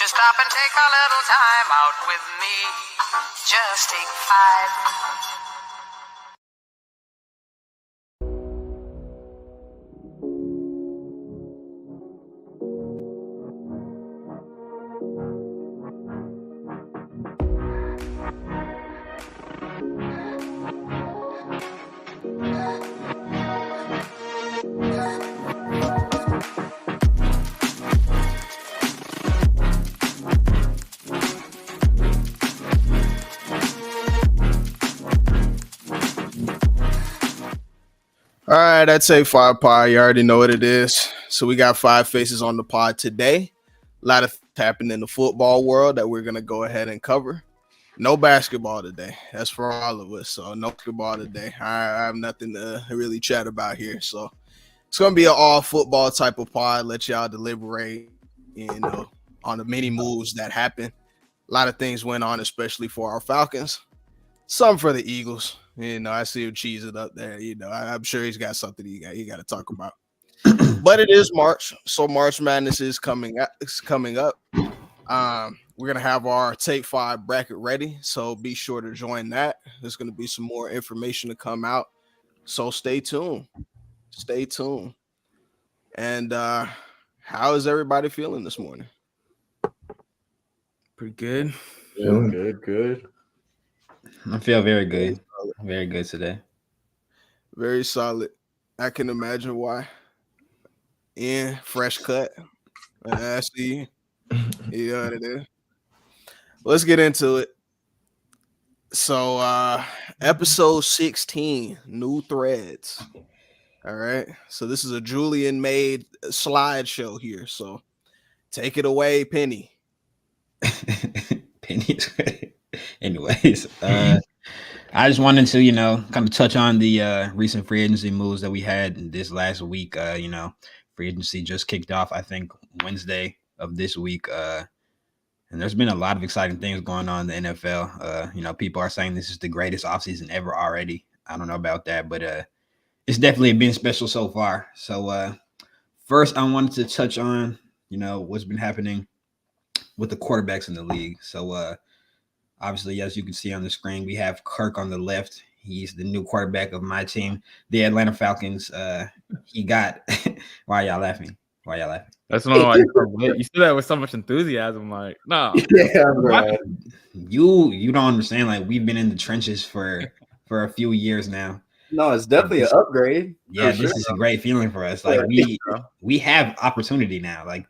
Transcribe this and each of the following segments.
Just stop and take a little time out with me. Just take 5. All right, that's a 5 pod. You already know what it is. So we got 5 faces on the pod today. A lot of happening in the football world that we're gonna go ahead and cover. No basketball today. That's for all of us. So no basketball today. I have nothing to really chat about here. So it's gonna be an all football type of pod. Let y'all deliberate, on the many moves that happen. A lot of things went on, especially for our Falcons. Some for the Eagles. I see him cheesing up there. I'm sure he's got something he got to talk about. But it is March, so March Madness is coming up. We're gonna have our Take 5 bracket ready, so be sure to join that. There's gonna be some more information to come out, so stay tuned. Stay tuned. And how is everybody feeling this morning? Pretty good. Good. I feel very good. Very good today. Very solid. I can imagine why. Fresh cut. I see. You know what it is. Let's get into it. So, episode 16, new threads. All right. So this is a Julian made slideshow here. So take it away, Penny. Pennies. Anyways, I just wanted to, kind of touch on the recent free agency moves that we had this last week. Free agency just kicked off, I think, Wednesday of this week. And there's been a lot of exciting things going on in the NFL. People are saying this is the greatest offseason ever already. I don't know about that, but it's definitely been special so far. So first, I wanted to touch on, what's been happening with the quarterbacks in the league. So obviously, as you can see on the screen, we have Kirk on the left. He's the new quarterback of my team, the Atlanta Falcons. He got – why are y'all laughing? That's not why you said that with so much enthusiasm. Like, no. Yeah, bro. You don't understand. Like, we've been in the trenches for a few years now. No, it's definitely an upgrade. Yeah, this is a great feeling for us. Like, we have opportunity now. Like,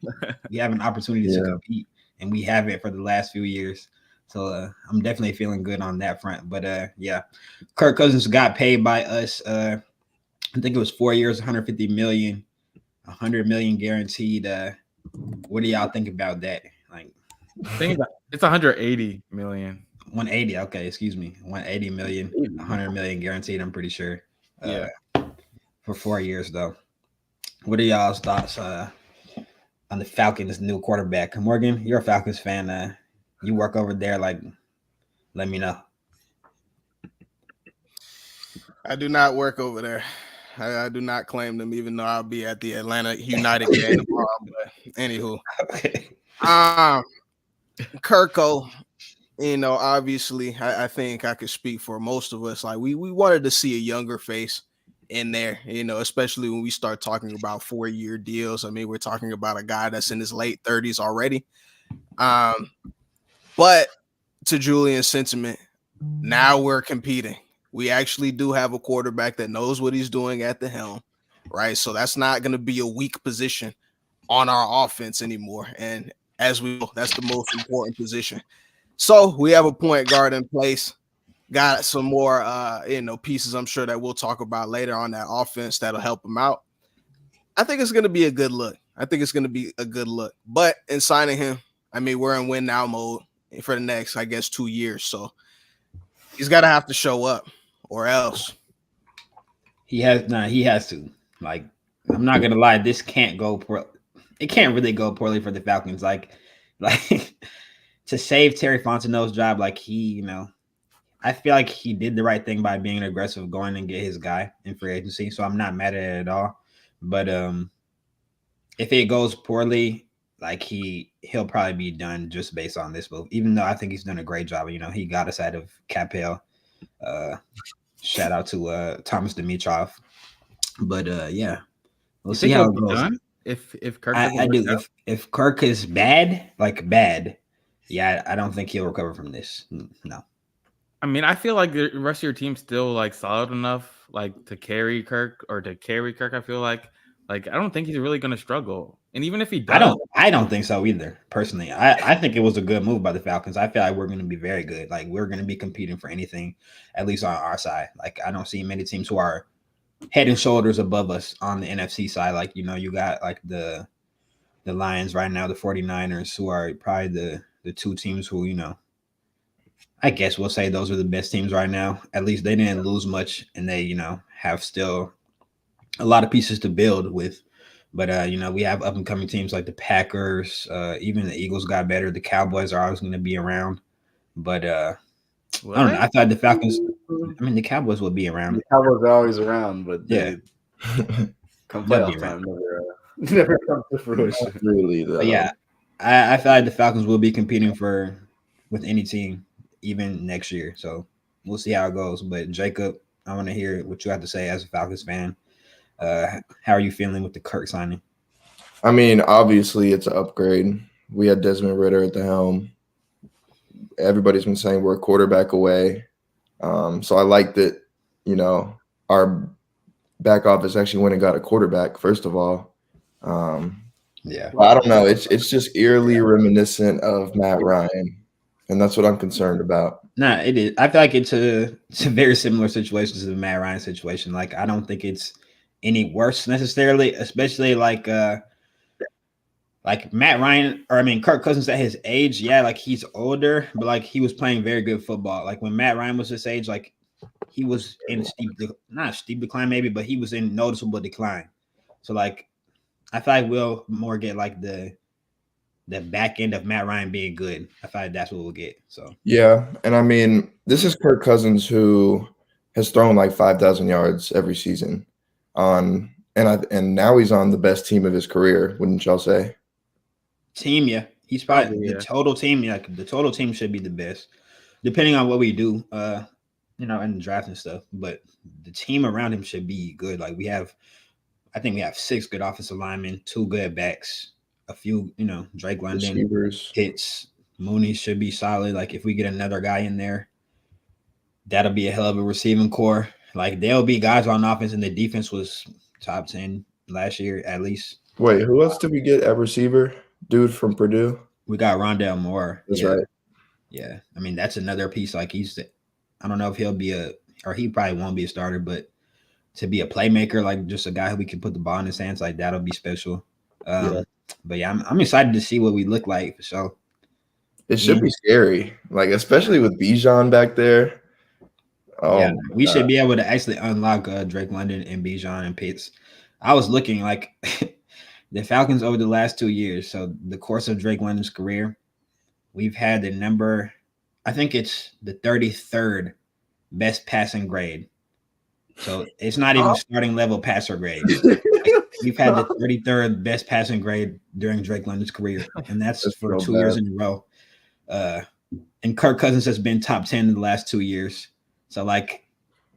we have an opportunity to compete, and we have it for the last few years. So I'm definitely feeling good on that front. But Kirk Cousins got paid by us. I think it was 4 years, $150 million, $100 million guaranteed. What do y'all think about that? Like, I think it's $180 million. 180. Okay, excuse me. 180 million, 100 million guaranteed. I'm pretty sure. For 4 years though. What are y'all's thoughts on the Falcons' new quarterback? Morgan, you're a Falcons fan. You work over there, like, let me know. I do not work over there. I do not claim them, even though I'll be at the Atlanta United game tomorrow. But anywho, Kirko, obviously, I think I could speak for most of us. Like, we wanted to see a younger face in there, especially when we start talking about 4-year deals. I mean, we're talking about a guy that's in his late 30s already. But to Julian's sentiment, now we're competing. We actually do have a quarterback that knows what he's doing at the helm, right? So that's not going to be a weak position on our offense anymore. And as we know, that's the most important position. So we have a point guard in place. Got some more, pieces I'm sure that we'll talk about later on that offense that'll help him out. I think it's going to be a good look. But in signing him, I mean, we're in win now mode for the next, I guess, 2 years. So he's got to have to show up or else. He has to. Like, I'm not going to lie. This can't go poorly. It can't really go poorly for the Falcons. Like to save Terry Fontenot's job, like I feel like he did the right thing by being aggressive, going and get his guy in free agency. So I'm not mad at it at all. But if it goes poorly, like he'll probably be done just based on this move. Even though I think he's done a great job. He got us out of cap hell. Shout out to Thomas Dimitrov. But yeah, we'll You see think how he'll it be goes. done if Kirk I doesn't do. work out? If Kirk is bad, like bad, yeah, I don't think he'll recover from this. No. I mean, I feel like the rest of your team's still like solid enough, like to carry Kirk. I feel like I don't think he's really going to struggle. And even if he does, I don't think so either. Personally, I think it was a good move by the Falcons. I feel like we're going to be very good. Like we're going to be competing for anything, at least on our side. Like I don't see many teams who are head and shoulders above us on the NFC side. Like you got like the Lions right now, the 49ers, who are probably the two teams who I guess we'll say those are the best teams right now. At least they didn't lose much, and they have still a lot of pieces to build with. But we have up and coming teams like the Packers, even the Eagles got better. The Cowboys are always going to be around, but I don't know. I thought the Falcons. I mean, the Cowboys will be around. The Cowboys are always around, but Yeah, come They'll be playoff time, never comes to fruition. Really, though. but yeah, I feel like the Falcons will be competing with any team, even next year. So we'll see how it goes. But Jacob, I want to hear what you have to say as a Falcons fan. How are you feeling with the Kirk signing? I mean, obviously it's an upgrade. We had Desmond Ritter at the helm. Everybody's been saying we're a quarterback away. So I like that, our back office actually went and got a quarterback, first of all. Yeah. I don't know. It's just eerily reminiscent of Matt Ryan. And that's what I'm concerned about. Nah, it is. I feel like it's a very similar situation to the Matt Ryan situation. Like, I don't think it's any worse necessarily, especially like Matt Ryan, or I mean Kirk Cousins at his age. Yeah, like he's older, but like he was playing very good football. Like when Matt Ryan was this age, like he was in not steep decline maybe, but he was in noticeable decline. So like I feel like we'll more get like the back end of Matt Ryan being good. I feel like that's what we'll get. So Yeah. And I mean, this is Kirk Cousins who has thrown like 5,000 yards every season and now he's on the best team of his career, wouldn't y'all say? team, yeah. He's probably the total team. Yeah, the total team should be the best, depending on what we do, in the draft and stuff. But the team around him should be good. Like I think we have 6 good offensive linemen, 2 good backs, a few, Drake London, Receivers. Pitts, Mooney should be solid. Like if we get another guy in there, that'll be a hell of a receiving core. Like there'll be guys on offense, and the defense was top 10 last year at least. Wait, who else did we get at receiver? Dude from Purdue? We got Rondale Moore. That's right. Yeah. I mean, that's another piece. Like I don't know if he'll be or he probably won't be a starter, but to be a playmaker, like just a guy who we can put the ball in his hands, like that'll be special. But yeah, I'm excited to see what we look like for sure. It should be scary, like especially with Bijan back there. Oh, yeah, we should be able to actually unlock Drake London and Bijan and Pitts. I was looking like the Falcons over the last 2 years. So the course of Drake London's career, we've had I think it's the 33rd best passing grade. So it's not even starting level passer grade. We've had the 33rd best passing grade during Drake London's career, and that's for 2 years in a row. And Kirk Cousins has been top 10 in the last 2 years. So like,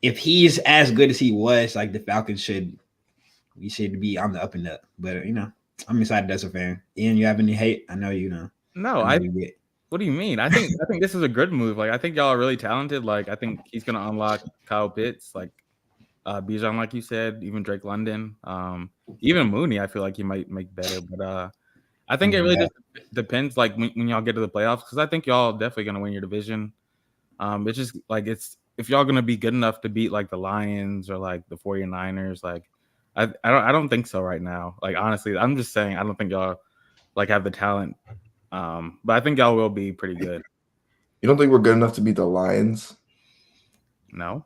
if he's as good as he was, like the Falcons should be on the up and up. But I'm excited as a fan. Ian, you have any hate? I know you know. No, what do you mean? I think this is a good move. Like I think y'all are really talented. Like I think he's gonna unlock Kyle Pitts, like Bijan, like you said, even Drake London, even Mooney. I feel like he might make better, but I think it really just depends. Like when y'all get to the playoffs, because I think y'all definitely gonna win your division. It's just like if y'all gonna be good enough to beat like the Lions or like the 49ers, like I don't think so right now. Like honestly, I'm just saying I don't think y'all like have the talent. But I think y'all will be pretty good. You don't think we're good enough to beat the Lions? No.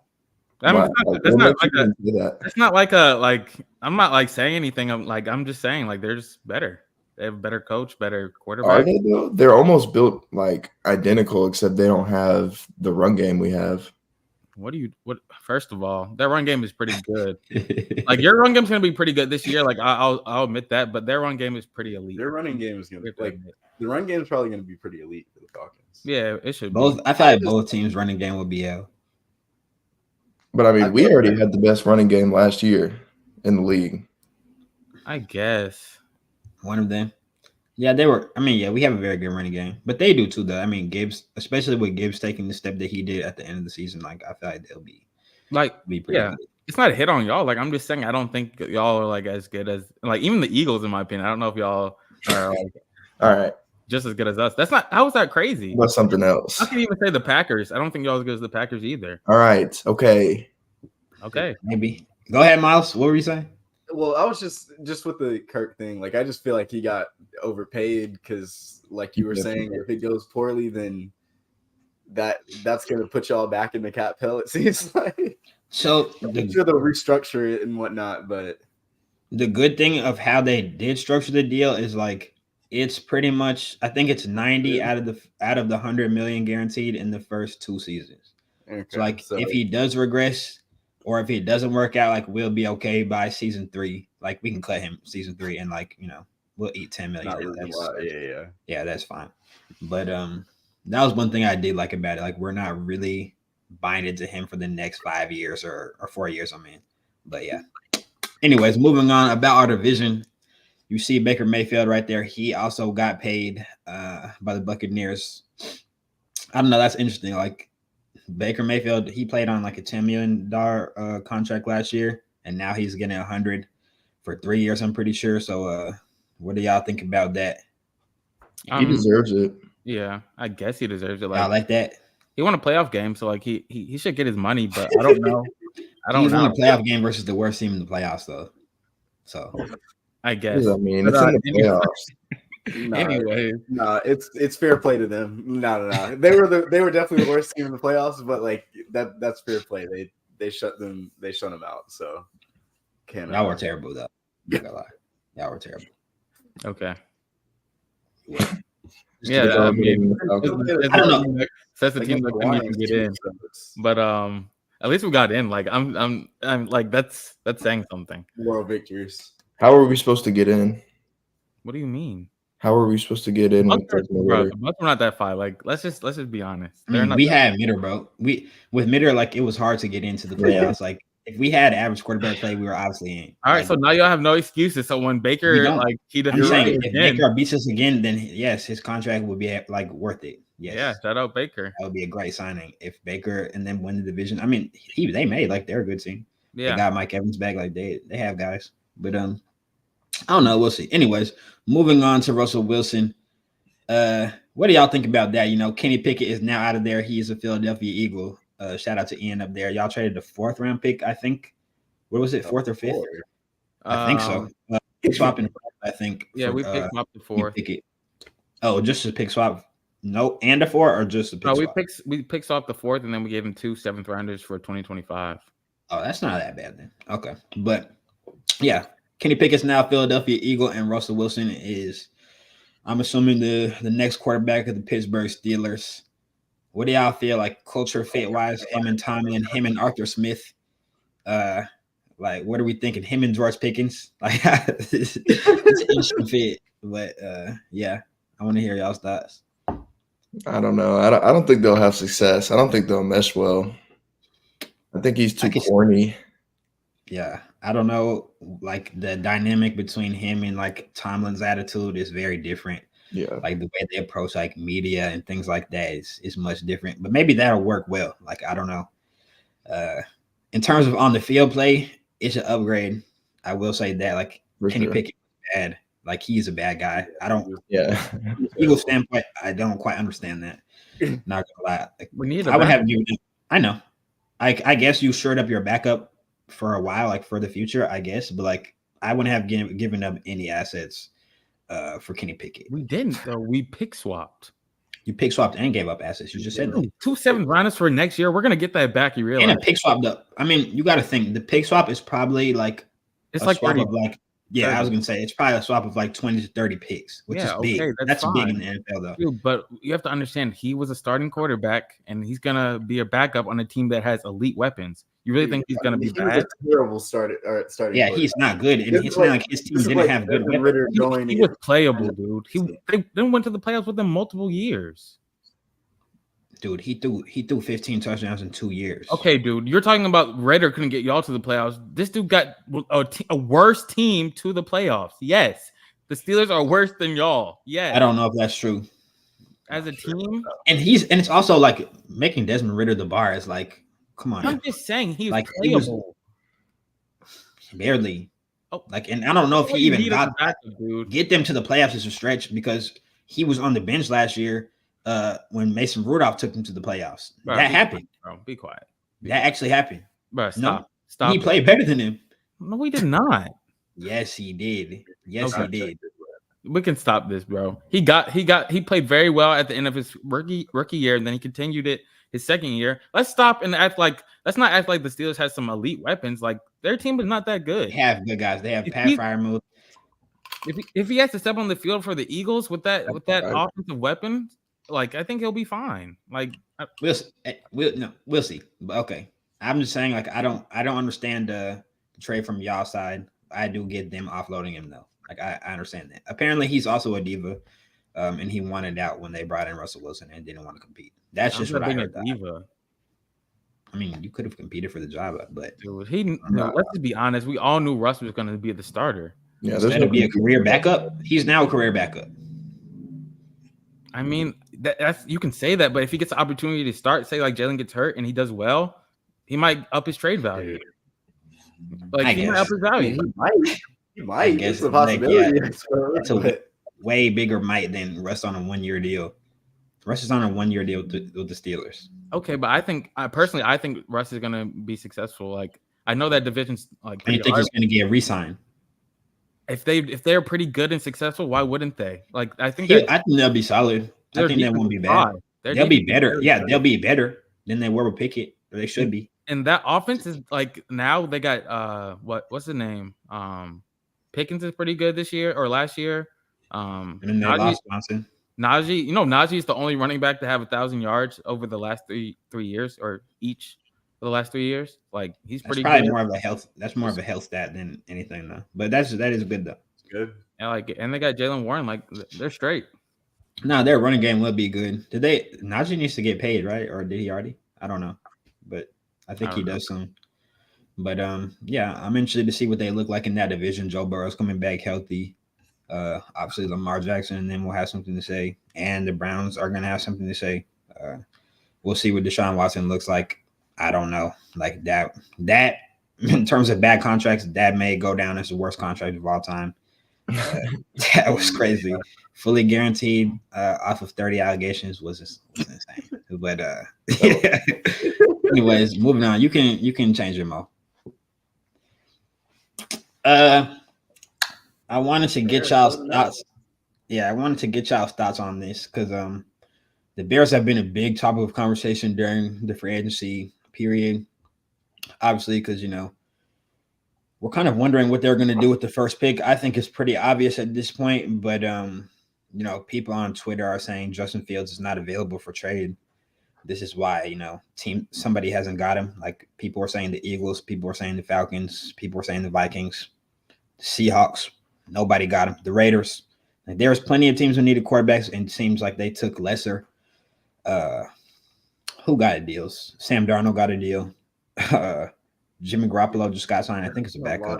I mean, it's not like I'm not like saying anything. I'm just saying like they're just better. They have a better coach, better quarterback. Are they though? They're almost built like identical, except they don't have the run game we have. What? First of all, their run game is pretty good. Like your run game's gonna be pretty good this year. Like I'll admit that, but their run game is pretty elite. Their running game is gonna be the run game is probably gonna be pretty elite for the Falcons. Yeah, it should both. be. I feel like both teams' running game will be out. But I mean, we already had the best running game last year in the league. I guess one of them. Yeah, they were. I mean, yeah, we have a very good running game, but they do too, though. I mean, Gibbs, especially with Gibbs taking the step that he did at the end of the season, like I feel like they'll be pretty good. It's not a hit on y'all. Like I'm just saying, I don't think y'all are like as good as like even the Eagles, in my opinion. I don't know if y'all are like, all right, just as good as us. That's not. How is that crazy? What's something else? I can even say the Packers. I don't think y'all as good as the Packers either. All right, okay, maybe. Go ahead, Miles. What were you saying? Well, I was just with the Kirk thing. Like, I just feel like he got overpaid because, like you were saying, if it goes poorly, then that's going to put y'all back in the cap hell. It seems like. So I'm sure they'll restructure it and whatnot, but the good thing of how they did structure the deal is like it's pretty much. I think it's 90 out of the 100 million guaranteed in the first 2 seasons. Okay, so if he does regress. Or if it doesn't work out, like we'll be okay by season 3. Like we can cut him season 3, and like we'll eat 10 million. Yeah, that's fine. But that was one thing I did like about it. Like we're not really binded to him for the next 5 years or 4 years. I mean, but yeah. Anyways, moving on about our division, you see Baker Mayfield right there. He also got paid by the Buccaneers. I don't know. That's interesting. Like. Baker Mayfield, he played on like a $10 million contract last year, and now he's getting 100 for 3 years, I'm pretty sure. So what do y'all think about that? He deserves it. Yeah, I guess he deserves it. Like, I like that. He won a playoff game, so like he should get his money, but I don't know. He's won a playoff game versus the worst team in the playoffs, though. So I guess. I mean, it's in the playoffs. It's fair play to them. No. They were definitely the worst team in the playoffs, but like that's fair play. They shut them out. So y'all were terrible though. Y'all were terrible. Okay. Yeah, I mean, I don't know. That's the team that couldn't even get in. But at least we got in. Like I'm like that's saying something. Moral victories. How are we supposed to get in? What do you mean? How are we supposed to get in? We're not that far. Like let's just be honest. We had Mitter, bro. With Mitter, like it was hard to get into the playoffs. Like if we had average quarterback play, we were obviously in. All right, so now y'all have no excuses. So when Baker I'm saying if Baker beats us again, then yes, his contract would be like worth it. Yes. Yeah, shout out Baker. That would be a great signing if Baker and then win the division. I mean, they made like they're a good team. Yeah, they got Mike Evans back. Like they have guys, but I don't know. We'll see. Anyways, moving on to Russell Wilson. What do y'all think about that? Kenny Pickett is now out of there. He is a Philadelphia Eagle. Shout out to Ian up there. Y'all traded the 4th round pick, I think. What was it, 4th or 5th? I think so. Swapping, I think. Yeah, we picked up the 4th. Pickett. Oh, just a pick swap. No, and a 4 or just a pick swap? We picked swap the 4th, and then we gave him 2 7th rounders for 2025. Oh, that's not that bad then. Okay, but yeah. Kenny Pickett's now Philadelphia Eagle, and Russell Wilson is, I'm assuming, the next quarterback of the Pittsburgh Steelers. What do y'all feel like culture fit wise? Him and Tomlin, him and Arthur Smith. Like, what are we thinking? Him and George Pickens. Like, it's an interesting fit. But yeah, I want to hear y'all's thoughts. I don't know. I don't think they'll have success. I don't think they'll mesh well. I think he's too corny. Yeah. I don't know, like the dynamic between him and like Tomlin's attitude is very different. Yeah. Like the way they approach like media and things like that is much different. But maybe that'll work well. Like, I don't know. In terms of on the field play, it's an upgrade. I will say that. Like Kenny Pickett is bad. Like he's a bad guy. I don't Eagle standpoint, I don't quite understand that. Not gonna lie. Like, I would have given him. I know. I guess you shored up your backup for a while, like for the future, I guess, but like I wouldn't have given up any assets for Kenny Pickett. We didn't though. We pick swapped. You pick swapped and gave up assets. You just said that. 2 7th rounders for next year. We're gonna get that back. You realize? And a pick swap up. I mean, you got to think the pick swap is probably like it's like 30. Like Yeah, 30. I was gonna say it's probably a swap of like 20 to 30 picks, which is big. Okay, That's fine. big in the NFL, though. Dude, but you have to understand, he was a starting quarterback, and he's gonna be a backup on a team that has elite weapons. You really think he's gonna be He was bad? a terrible starting. Yeah, he's not good, and it's not like his team didn't have good weapons. Ritter going. He was playable, dude. They then went to the playoffs with him multiple years. Dude, he threw 15 touchdowns in 2 years. Okay, dude, you're talking about Ritter couldn't get y'all to the playoffs. This dude got a worse team to the playoffs. Yes, the Steelers are worse than y'all. Yes, I don't know if that's true. As a team, and it's also like making Desmond Ritter the bar is like, come on. I'm just saying he's like playable. Barely. Oh, like, and I don't know if he even got dude. Get them to the playoffs is a stretch because he was on the bench last year. When Mason Rudolph took them to the playoffs, bro, that happened. Bro, be quiet. That actually happened. Bro, stop. He played better than him. No, he did not. Yes, he did. Yes, he did. We can stop this, bro. He played very well at the end of his rookie year, and then he continued it his second year. Let's stop and let's not act like the Steelers has some elite weapons. Like, their team is not that good. They have good guys. They have Pat Freiermuth. If he has to step on the field for the Eagles with that offensive weapon, like, I think he'll be fine. Like, we'll see. But okay, I'm just saying, like, I don't understand the trade from y'all side. I do get them offloading him though. Like, I understand that. Apparently, he's also a diva, and he wanted out when they brought in Russell Wilson and didn't want to compete. That's just what I heard. Diva. I mean, you could have competed for the job, but dude, let's just be honest. We all knew Russ was going to be the starter. Yeah, there's going to be a career backup. He's now a career backup. I mean, that's you can say that, but if he gets the opportunity to start, say like Jalen gets hurt and he does well, he might up his trade value. Like, he might up his value. He might. It's a possibility. It's a way bigger might than Russ on a 1-year deal. Russ is on a 1-year deal with the Steelers. Okay, but I think Russ is gonna be successful. Like, I know that division's like. I think he's gonna get re-signed. If they're pretty good and successful, why wouldn't they? Like, I think they'll be solid. I think they won't be bad. They'll be better. Yeah, they'll be better than they were with Pickett. Or they should be. And that offense is like, now they got what's the name? Pickens is pretty good this year or last year. And then they lost Johnson. Najee, Najee is the only running back to have 1,000 yards over the last three years, or each for the last 3 years. Like, he's pretty good. More of a health. That's more of a health stat than anything, though. But that is good though. It's good. And they got Jalen Warren. Like, they're straight. No, their running game will be good. Najee needs to get paid, right? Or did he already? I don't know, but I think he does soon. But yeah, I'm interested to see what they look like in that division. Joe Burrow's coming back healthy. Obviously Lamar Jackson and then will have something to say, and the Browns are gonna have something to say. We'll see what Deshaun Watson looks like. I don't know, like that in terms of bad contracts, that may go down as the worst contract of all time. That was crazy. Fully guaranteed off of 30 allegations was insane. But yeah. Anyways, moving on. You can change your mo. I wanted to get y'all's thoughts. Yeah, I wanted to get y'all's thoughts on this because the Bears have been a big topic of conversation during the free agency period. Obviously, because we're kind of wondering what they're going to do with the first pick. I think it's pretty obvious at this point, but people on Twitter are saying Justin Fields is not available for trade. This is why somebody hasn't got him. Like, people are saying the Eagles, people are saying the Falcons, people are saying the Vikings, the Seahawks. Nobody got him. The Raiders. Like, there's plenty of teams who needed quarterbacks, and it seems like they took lesser. Who got deals? Sam Darnold got a deal. Jimmy Garoppolo just got signed. I think it's a backup.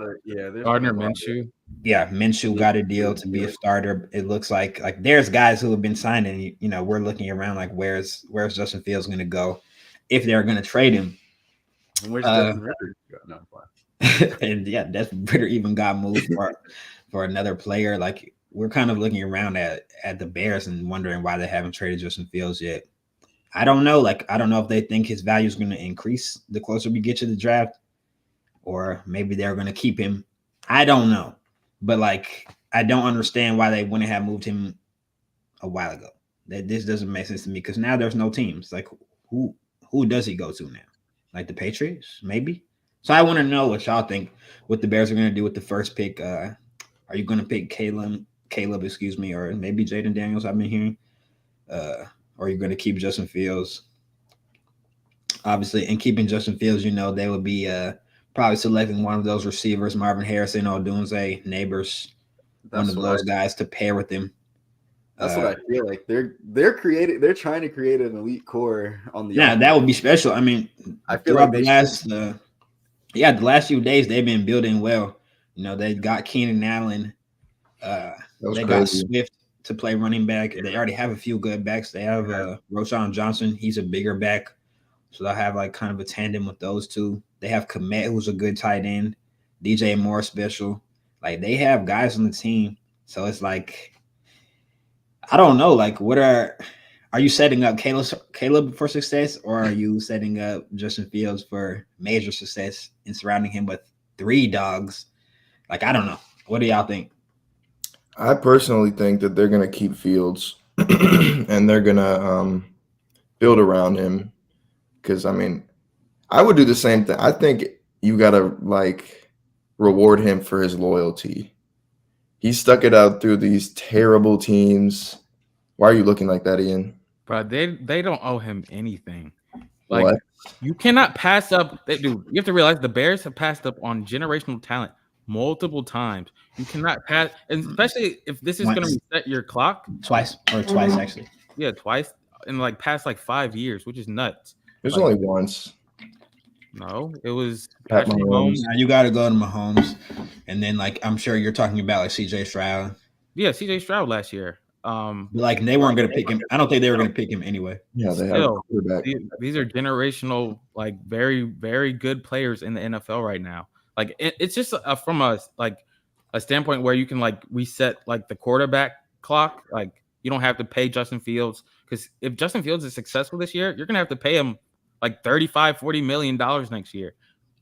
Gardner Minshew. Yeah, Minshew got a deal to be a starter. It looks like there's guys who have been signed, and we're looking around like where's Justin Fields going to go if they're going to trade him. And where's Desmond Ritter going? And yeah, Desmond Ritter even got moved for another player. Like, we're kind of looking around at the Bears and wondering why they haven't traded Justin Fields yet. I don't know. Like, I don't know if they think his value is going to increase the closer we get to the draft, or maybe they're going to keep him. I don't know. But, like, I don't understand why they wouldn't have moved him a while ago. This doesn't make sense to me because now there's no teams. Like, who does he go to now? Like, the Patriots, maybe? So I want to know what y'all think what the Bears are going to do with the first pick. Are you going to pick Caleb, or maybe Jaden Daniels? I've been hearing. Or are you going to keep Justin Fields? Obviously, in keeping Justin Fields, they would be probably selecting one of those receivers, Marvin Harrison or Odunze, Neighbors, one of those guys to pair with him. That's what I feel like. They're trying to create an elite core on the. Yeah, that would be special. I mean, I feel like the last few days they've been building well. They got Keenan Allen. They got Swift to play running back. They already have a few good backs. They have Roschon Johnson. He's a bigger back. So they'll have like kind of a tandem with those two. They have Komet, who's a good tight end. DJ Moore special. Like they have guys on the team. So it's like, I don't know. Like, are you setting up Caleb for success, or are you setting up Justin Fields for major success and surrounding him with 3 dogs? Like, I don't know. What do y'all think? I personally think that they're going to keep Fields and they're going to build around him. Because, I mean, I would do the same thing. I think you got to, like, reward him for his loyalty. He stuck it out through these terrible teams. Why are you looking like that, Ian? Bro, they don't owe him anything. Like, What? you cannot pass up. Dude, you have to realize the Bears have passed up on generational talent multiple times. You cannot pass, and especially if this is going to reset your clock. Twice, actually. Yeah, twice in like past like 5 years, which is nuts. There's only once. No, it was Pat Patrick Mahomes. Mahomes. You got to go to Mahomes, and then like I'm sure you're talking about like CJ Stroud. Yeah, CJ Stroud last year. But like they weren't going to pick him. I don't think they were going to pick him anyway. Yeah, they have a quarterback. These are generational, like very, very good players in the NFL right now. Like it's just from a standpoint where you can like reset like the quarterback clock. Like you don't have to pay Justin Fields, because if Justin Fields is successful this year, you're gonna have to pay him like $35-40 million next year.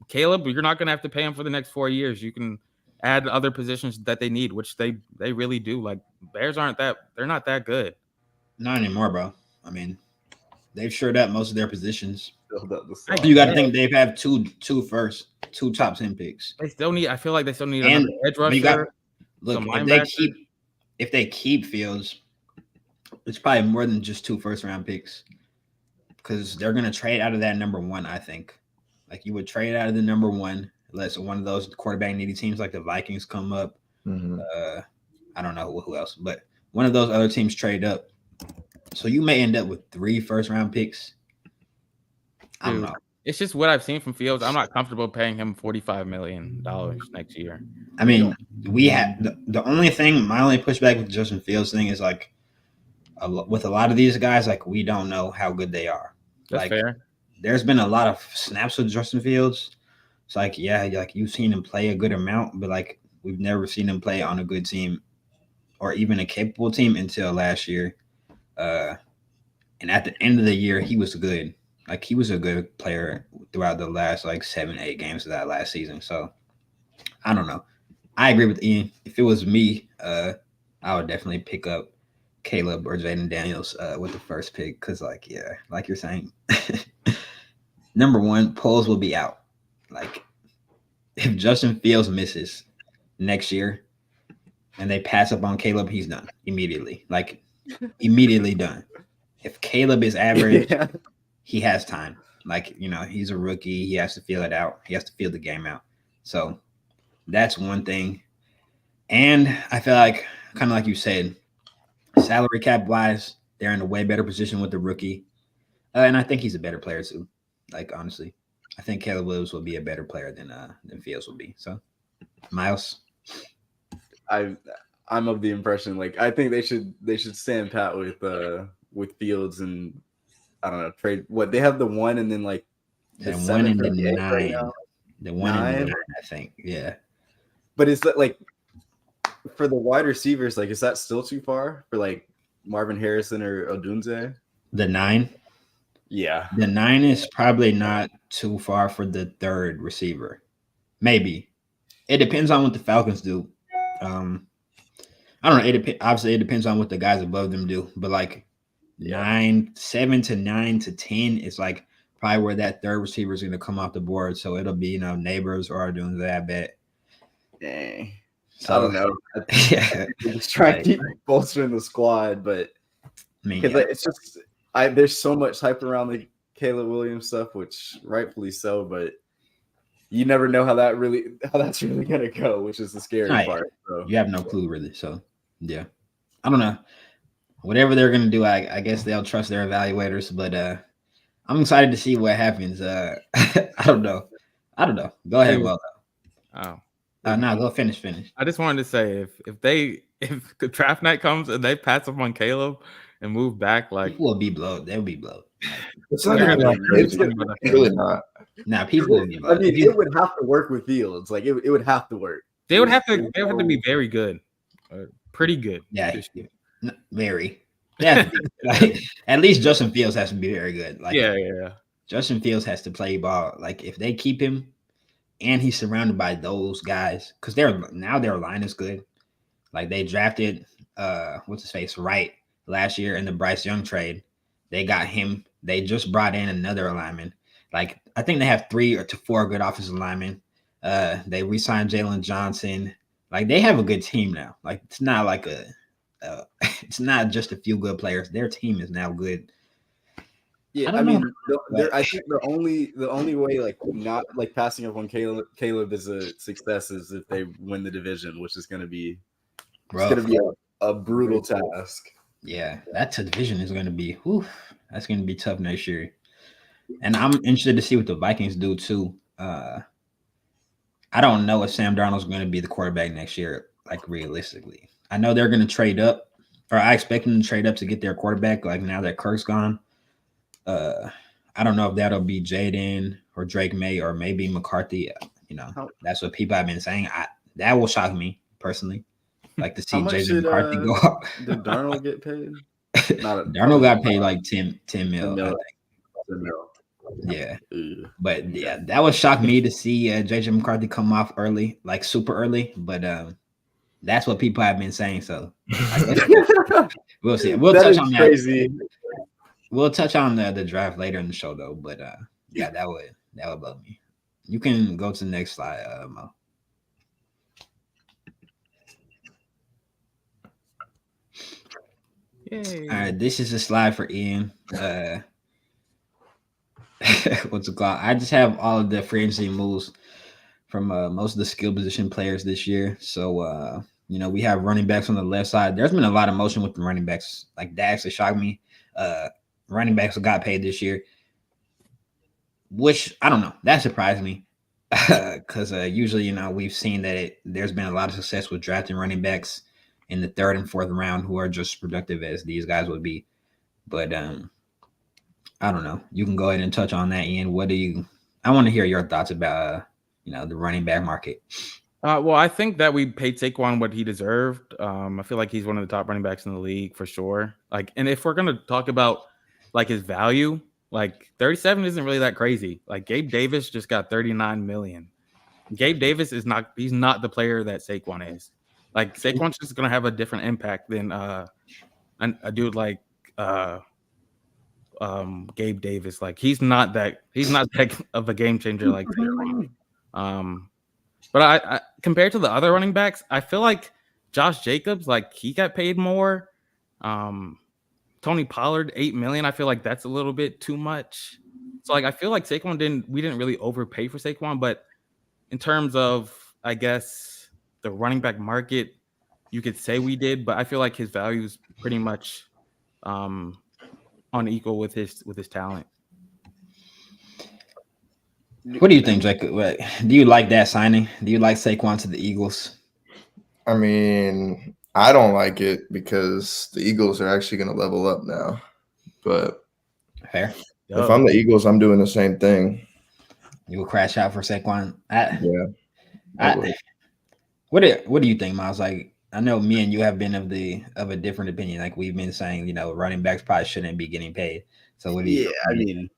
Caleb, you're not gonna have to pay him for the next 4 years. You can add other positions that they need, which they really do. Like Bears they're not that good. Not anymore, bro. I mean, they've shored up most of their positions. You You got to think they've had two top 10 picks. They still need. I feel like they still need another edge rusher. If they keep Fields, it's probably more than just 2 first-round picks, because they're gonna trade out of that number 1. I think, like you would trade out of the number 1 unless one of those quarterback needy teams like the Vikings come up. Mm-hmm. I don't know who else, but one of those other teams trade up. So you may end up with 3 first-round picks. I don't know. It's just what I've seen from Fields. I'm not comfortable paying him $45 million next year. I mean, we had the only thing, my only pushback with Justin Fields thing is like, with a lot of these guys, like we don't know how good they are. That's like, fair. There's been a lot of snaps with Justin Fields. It's like, yeah, like you've seen him play a good amount, but like we've never seen him play on a good team or even a capable team until last year. And at the end of the year, he was good. Like he was a good player throughout the last like 7-8 games of that last season. So I don't know. I agree with Ian. If it was me, I would definitely pick up Caleb or Jaden Daniels with the first pick, because like, yeah, like you're saying, number 1, polls will be out. Like if Justin Fields misses next year and they pass up on Caleb, he's done immediately. Like immediately done. If Caleb is average, he has time. Like, you know, he's a rookie. He has to feel it out. He has to feel the game out. So that's one thing. And I feel like, kind of like you said, salary cap wise, they're in a way better position with the rookie. And I think he's a better player too. Like, honestly, I think Caleb Williams will be a better player than Fields will be. So, Miles? I'm of the impression, like, I think they should stand pat with Fields, and I don't know, trade what they have, the 1 and then like the 1 and the 9. Right now. The 1 and the 9, I think. Yeah. But is that like for the wide receivers, like, is that still too far for like Marvin Harrison or Odunze? The 9? Yeah. The 9 is probably not too far for the 3rd receiver. Maybe. It depends on what the Falcons do. I don't know. Obviously, it depends on what the guys above them do. But like 7 to 9 to 10 is like probably where that 3rd receiver is going to come off the board. So it'll be, you know, Neighbors or Odunze, I bet. Dang. I don't know. Yeah, Just trying to keep bolstering the squad, but I mean, because it's just there's so much hype around the Caleb Williams stuff, which rightfully so, but you never know how that's really gonna go, which is the scary Right. part. So. You have no clue really. So yeah, I don't know. Whatever they're gonna do, I guess they'll trust their evaluators. But I'm excited to see what happens. I don't know. Go ahead, Well. Oh, No, go finish. I just wanted to say if the draft night comes and they pass up on Caleb and move back, like people will be blowed. They'll be blowed. It's not They're even gonna that be crazy. funny about that. It's really not. Now people will be I blowed. mean, it would have to work with Fields. Like it would have to work. They would have to be very good, pretty good. Yeah, very. Yeah, like, at least Justin Fields has to be very good. Like Yeah. Justin Fields has to play ball. Like if they keep him and he's surrounded by those guys, because their line is good. Like they drafted what's his face Wright last year in the Bryce Young trade. They got him. They just brought in another lineman. Like I think they have 3 to 4 good offensive linemen. They re-signed Jalen Johnson. Like they have a good team now. Like it's not like it's not just a few good players. Their team is now good. Yeah, I mean, I think the only way like not like passing up on Caleb is a success is if they win the division, which is going to be a brutal task. Yeah, that division is going to be that's going to be tough next year. And I'm interested to see what the Vikings do too. I don't know if Sam Darnold's going to be the quarterback next year, like realistically. I know they're going to trade up, or I expect them to trade up to get their quarterback. Like now that Kirk's gone, I don't know if that'll be Jaden or Drake May or maybe McCarthy. You know, that's what people have been saying. That will shock me personally. Like to see Jaden McCarthy go up. Did Darnold get paid? Darnold got paid like 10 mil. I think. 10 mil. Yeah. But yeah, that would shock me to see JJ McCarthy come off early, like super early. But that's what people have been saying. So we'll see. We'll touch on that. Crazy. We'll touch on the draft later in the show though. But yeah, that would blow me. You can go to the next slide, Mo. Yay. All right, this is a slide for Ian. What's it called? I just have all of the free agency moves from most of the skill position players this year. So we have running backs on the left side. There's been a lot of motion with the running backs. Like that actually shocked me. Running backs got paid this year, which I don't know. That surprised me because usually we've seen that there's been a lot of success with drafting running backs in the 3rd and 4th round who are just as productive as these guys would be. But I don't know. You can go ahead and touch on that, Ian. I want to hear your thoughts about the running back market. Well, I think that we paid Saquon what he deserved. I feel like he's one of the top running backs in the league for sure. Like, and if we're gonna talk about like his value, like 37 isn't really that crazy. Like Gabe Davis just got 39 million. Gabe Davis he's not the player that Saquon is. Like Saquon's just gonna have a different impact than a dude like Gabe Davis. Like he's not that of a game changer like Saquon. But I compared to the other running backs, I feel like Josh Jacobs, like he got paid more. Tony Pollard, $8 million. I feel like that's a little bit too much. So like I feel like we didn't really overpay for Saquon, but in terms of I guess the running back market, you could say we did, but I feel like his value is pretty much on equal with his talent. What do you think, Jacob? Do you like that signing? Do you like Saquon to the Eagles? I mean, I don't like it because the Eagles are actually going to level up now. But fair. If I'm the Eagles, I'm doing the same thing. You will crash out for Saquon? Yeah. What do you think, Miles? Like, I know me and you have been of a different opinion. Like we've been saying, running backs probably shouldn't be getting paid. So what do you? Yeah, I mean,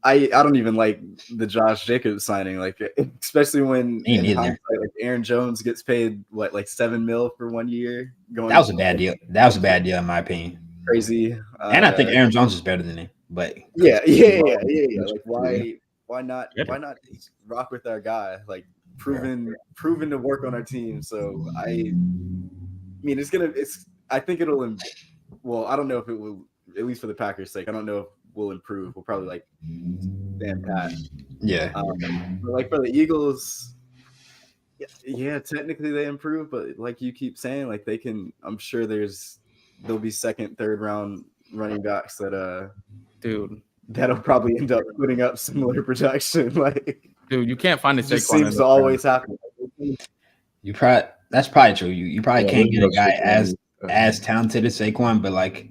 I don't even like the Josh Jacobs signing, like especially when like Aaron Jones gets paid like $7 million for 1 year. That was a bad deal. That was a bad deal in my opinion. Crazy. And I think Aaron Jones is better than him. But yeah. Like why not rock with our guy? Like proven to work on our team. So I mean, I think it'll. Well, I don't know if it will. At least for the Packers' sake, I don't know if we'll improve. We'll probably like stand pat. Yeah. But like for the Eagles, yeah, technically they improve, but like you keep saying, like they can. I'm sure there'll be second, third round running backs dude, that'll probably end up putting up similar production. Like, dude, you can't find a it just Saquon. seems to always happen. That's probably true. You probably can't get a guy Saquon. as talented as Saquon, but like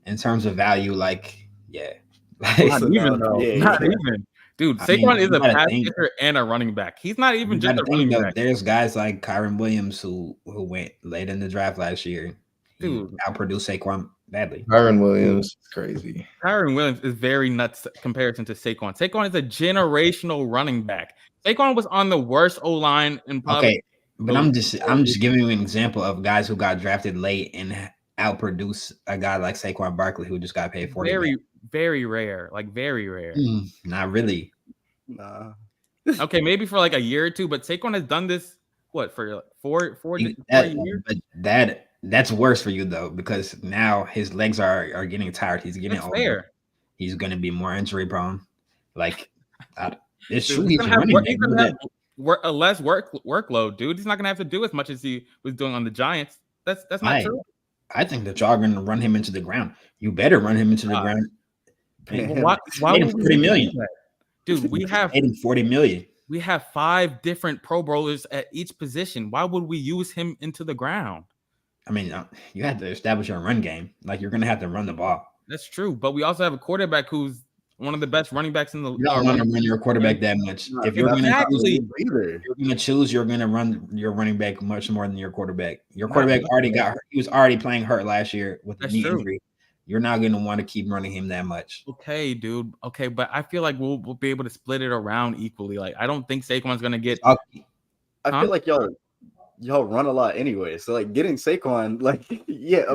in terms of value, like Not So, even though. yeah, Not yeah. even. Dude, I mean, Saquon is you a gotta pass think- catcher and a running back. He's not even You just gotta a think, running though, back. there's guys like Kyron Williams who went late in the draft last year. Dude. He outproduced Saquon badly. Kyron Williams is crazy. Kyron Williams is very nuts comparison to Saquon. Saquon is a generational running back. Saquon was on the worst O-line in probably. Okay, but I'm just giving you an example of guys who got drafted late and outproduce a guy like Saquon Barkley who just got paid $40 million. Very rare. Like very rare. Not really. Nah. Okay, maybe for like a year or two, but Saquon has done this for like four years. But that's worse for you though, because now his legs are getting tired. He's getting older. Fair. He's going to be more injury prone. Like it's Dude, true. he's He's gonna running. have a less workload, dude. He's not gonna have to do as much as he was doing on the Giants. That's not true. I think that y'all are going to run him into the ground. You better run him into the ground. Why Paid him $40 million. Dude, we have paid him $40 million. We have 5 different Pro Bowlers at each position. Why would we use him into the ground? I mean, you have to establish your run game. Like you're going to have to run the ball. That's true, but we also have a quarterback who's one of the best running backs in the league. You don't want to run your quarterback that much. If you're going to choose, you're going to run your running back much more than your quarterback. Your quarterback already got hurt. He was already playing hurt last year with a knee injury. You're not going to want to keep running him that much. Okay, dude. Okay, but I feel like we'll be able to split it around equally. Like I don't think Saquon's going to get. I feel like y'all run a lot anyway. So like getting Saquon, like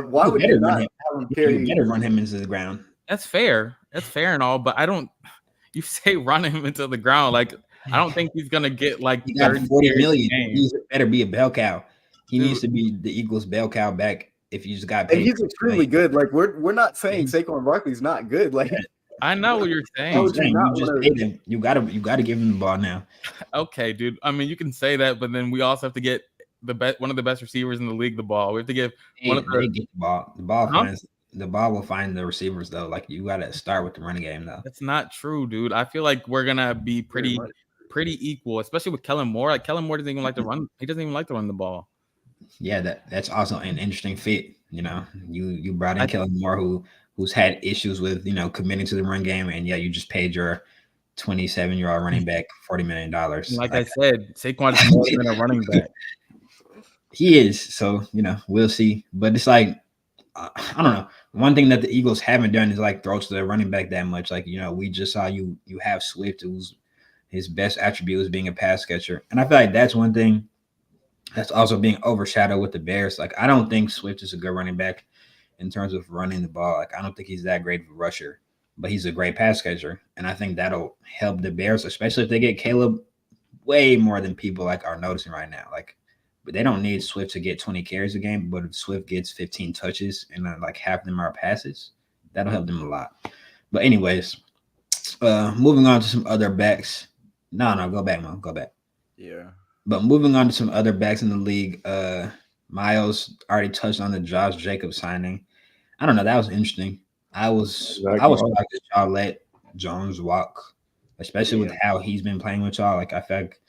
why would you not have him carry? You better run him into the ground. That's fair. That's fair and all, but I don't. You say run him into the ground, like I don't think he's gonna get like he got $40 million. He better be a bell cow. He needs to be the Eagles' bell cow back. If you just got paid, and he's extremely good. Like we're not saying Saquon Barkley's not good. Like I know what you're saying. You just paid him. You gotta give him the ball now. Okay, dude. I mean, you can say that, but then we also have to get one of the best receivers in the league the ball. We have to give one of they get the ball. The ball will find the receivers though. Like you got to start with the running game though. That's not true, dude. I feel like we're gonna be pretty equal, especially with Kellen Moore. Like Kellen Moore doesn't even like to run. He doesn't even like to run the ball. Yeah, that's also an interesting fit. You know, you brought in Kellen Moore who's had issues with committing to the run game, and you just paid your 27-year-old running back $40 million. Like I said, Saquon is more than a running back. He is. So we'll see. But it's like I don't know. One thing that the Eagles haven't done is like throw to the running back that much. Like we just saw you have Swift, who's his best attribute is being a pass catcher, and I feel like that's one thing that's also being overshadowed with the Bears. Like, I don't think Swift is a good running back in terms of running the ball. Like, I don't think he's that great of a rusher, but he's a great pass catcher. And I think that'll help the Bears, especially if they get Caleb way more than people are noticing right now. Like, but they don't need Swift to get 20 carries a game. But if Swift gets 15 touches and half of them are passes, that'll help them a lot. But anyways, moving on to some other backs. No, go back, Mo. Go back. Yeah. But moving on to some other backs in the league, Miles already touched on the Josh Jacobs signing. I don't know. That was interesting. I was shocked that y'all let Jones walk, especially with how he's been playing with y'all. Like, I feel like,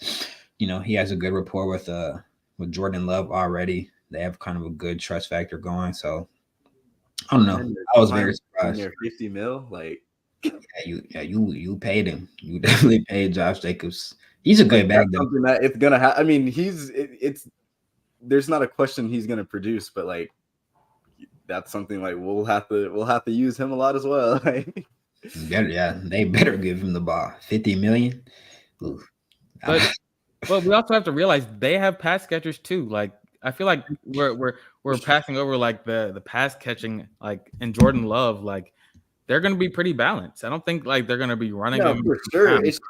he has a good rapport with Jordan Love already. They have kind of a good trust factor going. So I don't know. I was very surprised. $50 million, like. You paid him. You definitely paid Josh Jacobs. He's a good back though. Something that it's gonna happen. I mean, it's there's not a question he's gonna produce, but that's something we'll have to use him a lot as well. They better give him the ball. $50 million. But we also have to realize they have pass catchers too. Like, I feel like we're passing over the pass catching in Jordan Love. Like, they're going to be pretty balanced. I don't think they're going to be running them. For sure. It's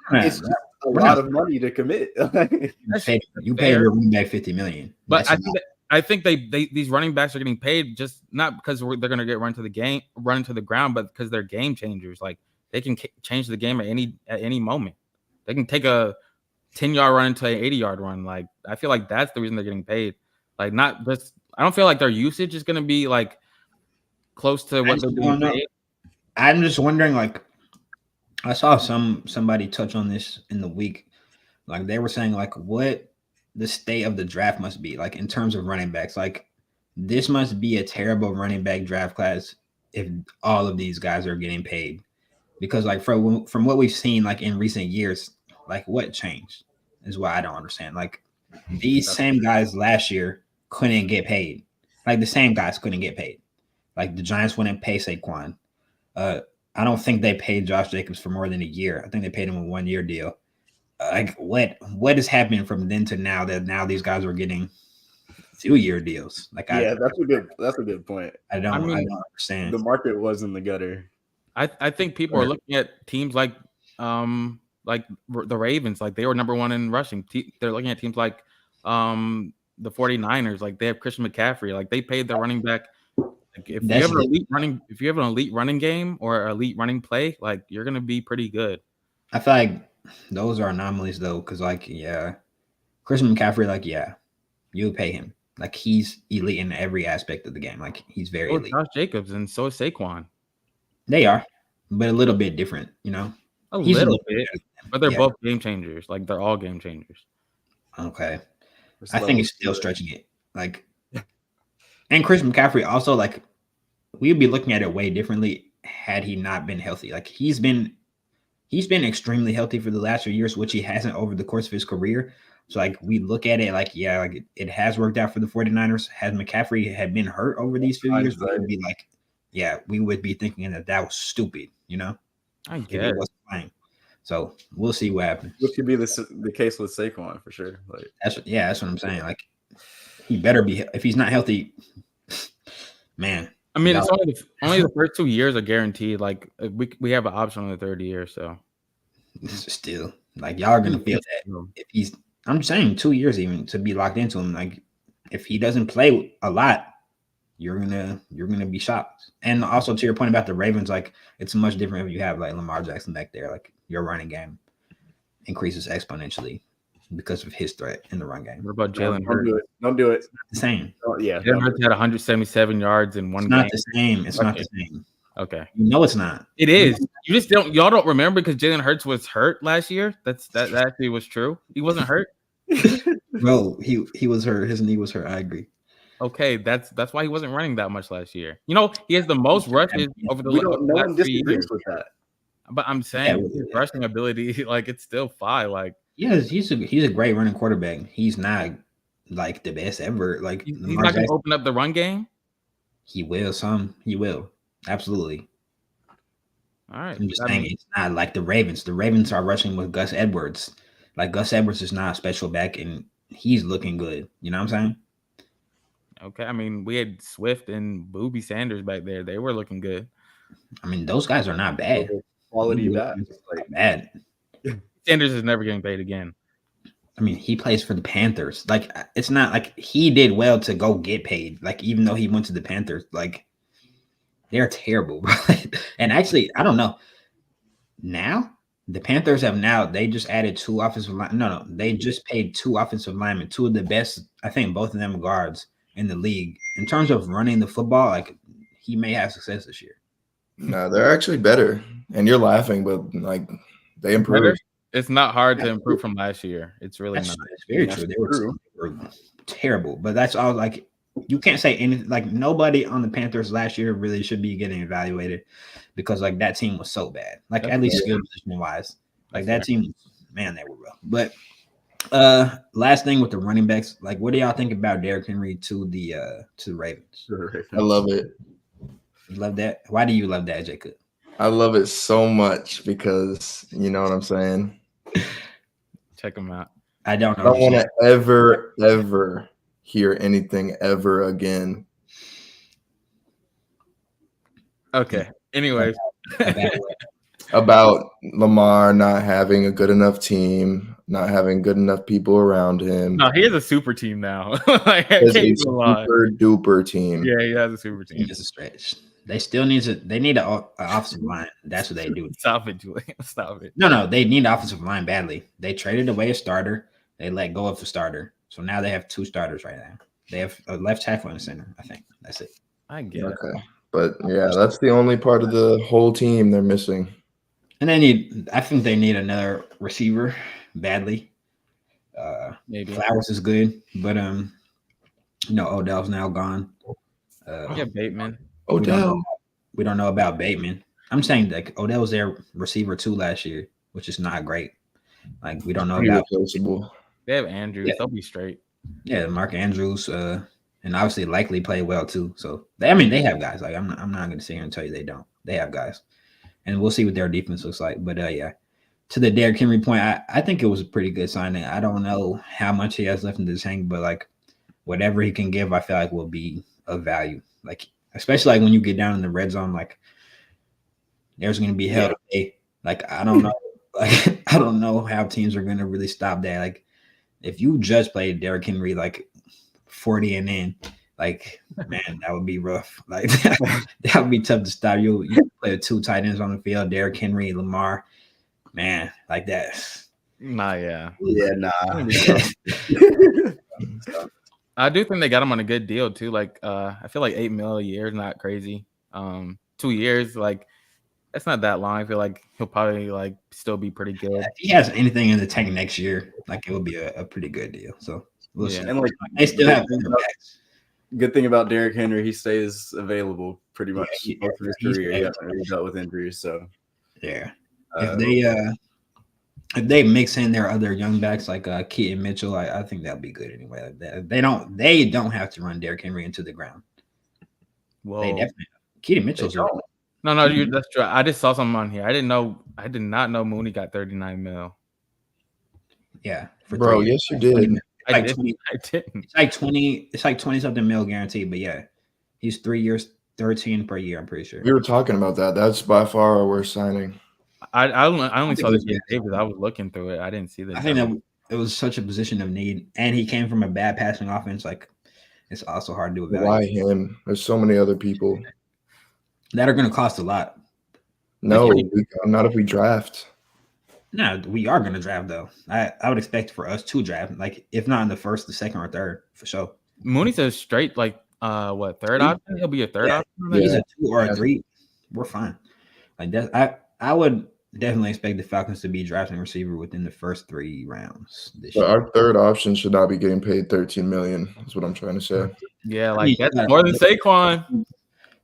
a lot of money to commit. You paid your running back $50 million. But I think they these running backs are getting paid just not because they're going to get run to the ground, but because they're game changers. Like they can change the game at any moment. They can take a 10-yard run into an 80-yard run. Like I feel like that's the reason they're getting paid. Like not just I don't feel like their usage is going to be like close to what they're being paid. I'm just wondering, like, I saw somebody touch on this in the week. Like they were saying, like, what the state of the draft must be, like in terms of running backs. Like this must be a terrible running back draft class if all of these guys are getting paid. Because like from what we've seen, like in recent years, like what changed is what I don't understand. Like these same guys last year couldn't get paid. Like the same guys couldn't get paid. Like the Giants wouldn't pay Saquon. I don't think they paid Josh Jacobs for more than a year. I think they paid him a 1-year deal. Like what is happening from then to now that now these guys are getting 2-year deals? Like that's a good point. I don't understand. The market was in the gutter. I think people are looking at teams like the Ravens, like they were number 1 in rushing. They're looking at teams like the 49ers, like they have Christian McCaffrey, like they paid their running back. Like if you have an elite running game or elite running play, like you're gonna be pretty good. I feel like those are anomalies though, because Christian McCaffrey, like you pay him. Like he's elite in every aspect of the game. Like he's very elite. Josh Jacobs and so is Saquon. They are, but a little bit different, you know. He's a little bit, but they're both game changers. Like they're all game changers. Okay, I think it's still stretching it. Like, and Christian McCaffrey also, like, we'd be looking at it way differently had he not been healthy. Like he's been extremely healthy for the last few years, which he hasn't over the course of his career. So like we look at it like, like it has worked out for the 49ers. Had McCaffrey had been hurt over these few years, we would be like, we would be thinking that was stupid, you know? I guess. If he wasn't playing. So we'll see what happens. Which could be the case with Saquon for sure. Like that's what I'm saying. Like he better be, if he's not healthy, man. I mean, it's only the first 2 years are guaranteed. Like we have an option on the third year, so still, like y'all are gonna feel that if he's. I'm just saying 2 years even to be locked into him. Like if he doesn't play a lot, you're gonna be shocked. And also to your point about the Ravens, like it's much different if you have like Lamar Jackson back there. Like your running game increases exponentially because of his threat in the run game. What about Jalen Hurts? Don't do it. The same. Jalen Hurts had 177 yards in one game. Not the same. It's not the same. Okay. No, it's not. It is. You just y'all don't remember because Jalen Hurts was hurt last year. That actually was true. He wasn't hurt. No, he was hurt. His knee was hurt. I agree. Okay, that's why he wasn't running that much last year. You know, he has the most rushes over the last 3 years. With that. But I'm saying his rushing ability, like it's still fine. Like he's a great running quarterback. He's not like the best ever. Like he's not gonna open up the run game. He will. He will. Absolutely. All right. I'm just saying it's not like the Ravens. The Ravens are rushing with Gus Edwards. Like Gus Edwards is not a special back, and he's looking good. You know what I'm saying? Okay. I mean, we had Swift and Booby Sanders back there. They were looking good. I mean, those guys are not bad. Quality back. Like bad. Sanders is never getting paid again. I mean, he plays for the Panthers. Like, it's not like he did well to go get paid. Like, even though he went to the Panthers, like, they're terrible, bro. And actually, I don't know. Now, the Panthers they just added 2 offensive line. No, they just paid 2 offensive linemen, 2 of the best, I think both of them guards in the league. In terms of running the football, like, he may have success this year. No, they're actually better. And you're laughing, but like they improved. It's not hard to improve from last year. It's really not. It's very true. They were terrible, but that's all. Like you can't say anything. Like nobody on the Panthers last year really should be getting evaluated because like that team was so bad. Like at least skill position wise, like that team, man, they were rough. But last thing with the running backs, like what do y'all think about Derrick Henry to the Ravens? I love it. You love that? Why do you love that, Jacob? I love it so much because you know what I'm saying. Check them out. I don't know. I don't want to ever hear anything ever again. Okay. Anyways. about Lamar not having a good enough team, not having good enough people around him. No, he has a super team now. Like, I It's can't a even lie. super duper team. Yeah, he has a super team. It's a stretch. They still need to. They need an offensive line. That's what they do. Stop it, Julian. Stop it. No, they need an offensive line badly. They traded away a starter. They let go of a starter. So now they have 2 starters right now. They have a left tackle and a center. I think that's it. I get it. Okay. But yeah, that's the only part of the whole team they're missing. And I think they need another receiver badly. Maybe. Flowers is good, but Odell's now gone. Yeah, Bateman. Odell. We don't know about Bateman. I'm saying like Odell was their receiver 2 last year, which is not great. Like we don't know about Irreplaceable. They have Andrews. Yeah. They'll be straight. Yeah, Mark Andrews, and obviously likely play well too. So they have guys. Like I'm not going to sit here and tell you they don't. They have guys, and we'll see what their defense looks like. But yeah, to the Derrick Henry point, I think it was a pretty good signing. I don't know how much he has left in the tank, but like whatever he can give, I feel like will be of value. Like especially like when you get down in the red zone, like there's going to be hell to pay. Like I don't know, like I don't know how teams are going to really stop that. Like if you just played Derrick Henry like 40 and in, like man, that would be rough. Like that would be tough to stop. You play with 2 tight ends on the field, Derrick Henry, Lamar, man, like that. Nah, yeah. Yeah, nah. I do think they got him on a good deal too. Like, I feel like $8 million a year is not crazy. 2 years, like, that's not that long. I feel like he'll probably like still be pretty good. If he has anything in the tank next year, like it will be a pretty good deal. So we'll see. And like they still have good thing about Derrick Henry, he stays available pretty much most of his career. He hasn't really dealt with injuries, so yeah. If they mix in their other young backs like Keaton Mitchell, I think that'll be good anyway. They don't have to run Derrick Henry into the ground. Whoa. They definitely Keaton Mitchell's No, that's true. I just saw something on here. I did not know Mooney got 39 mil. Yeah, for Bro, 3 yes, you did. I didn't. It's like 20. It's like 20 something mil guaranteed. But yeah, he's 3 years, 13 per year. I'm pretty sure. We were talking about that. That's by far our worst signing. I only saw this Davis. I was looking through it. I didn't see that. I think that it was such a position of need, and he came from a bad passing offense. Like it's also hard to evaluate. Why him? There's so many other people that are going to cost a lot. No, not if we draft. No, we are going to draft though. I would expect for us to draft, like if not in the first, the second, or third for sure. Mooney's a straight like third option? He'll be a third option. He's a 2 or a 3. We're fine. Like that, I would definitely expect the Falcons to be drafting a receiver within the first 3 rounds this year. Our third option should not be getting paid $13 million. That's what I'm trying to say. Yeah, like that's more than Saquon.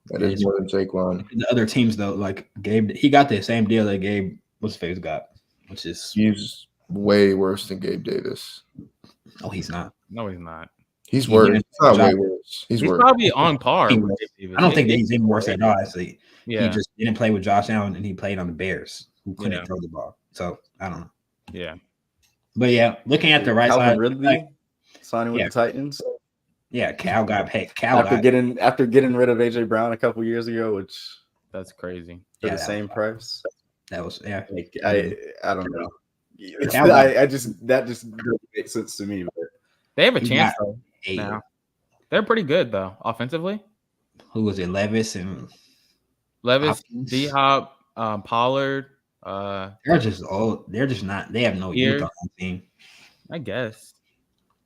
That is more than Saquon. The other teams though, like Gabe, he got the same deal that Gabe what's his face got, which is he's way worse than Gabe Davis. Oh, he's not. No, he's not. He's worse. He's not way worse. He's worse. Probably on par. I don't think that he's even worse at all. Actually, yeah. He just didn't play with Josh Allen, and he played on the Bears, who couldn't throw the ball. So I don't know. Yeah, but yeah, looking at the right side, Ridley signing with the Titans. Yeah, Cal got paid. After getting rid of AJ Brown a couple years ago, which that's crazy. For the same price. That was Like, I don't know. That just doesn't make sense to me. But they have a chance though. Now. They're pretty good though offensively. Who was it? Levis, D Hop, Pollard. They're just old. They're just not. They have no youth on the team. I guess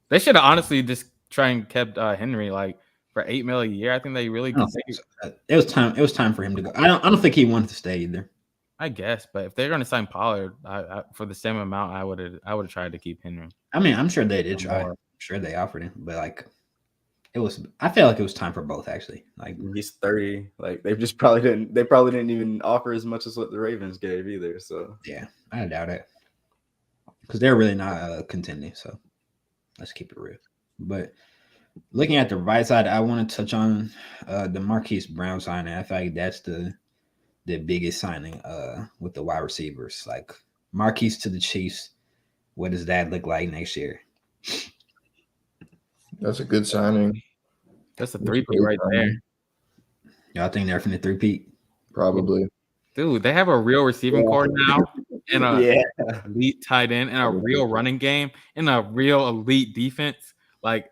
they should have honestly just try and kept Henry like for $8 million a year. I think they really could. It was time. It was time for him to go. I don't think he wanted to stay either. I guess, but if they're going to sign Pollard I for the same amount, I would have tried to keep Henry. I mean, I'm sure they did try. I'm sure they offered him, but like, it was. I feel like it was time for both. Actually, like he's 30. Like they probably didn't even offer as much as what the Ravens gave either. So yeah, I doubt it because they're really not contending. So let's keep it real. But looking at the right side, I want to touch on the Marquise Brown signing. I feel like that's the biggest signing with the wide receivers. Like Marquise to the Chiefs, what does that look like next year? That's a good signing. That's a 3-peat right there. Y'all think they're from the 3-peat? Probably. Dude, they have a real receiving core now, and a Yeah. elite tight end, and a real running game, and a real elite defense. Like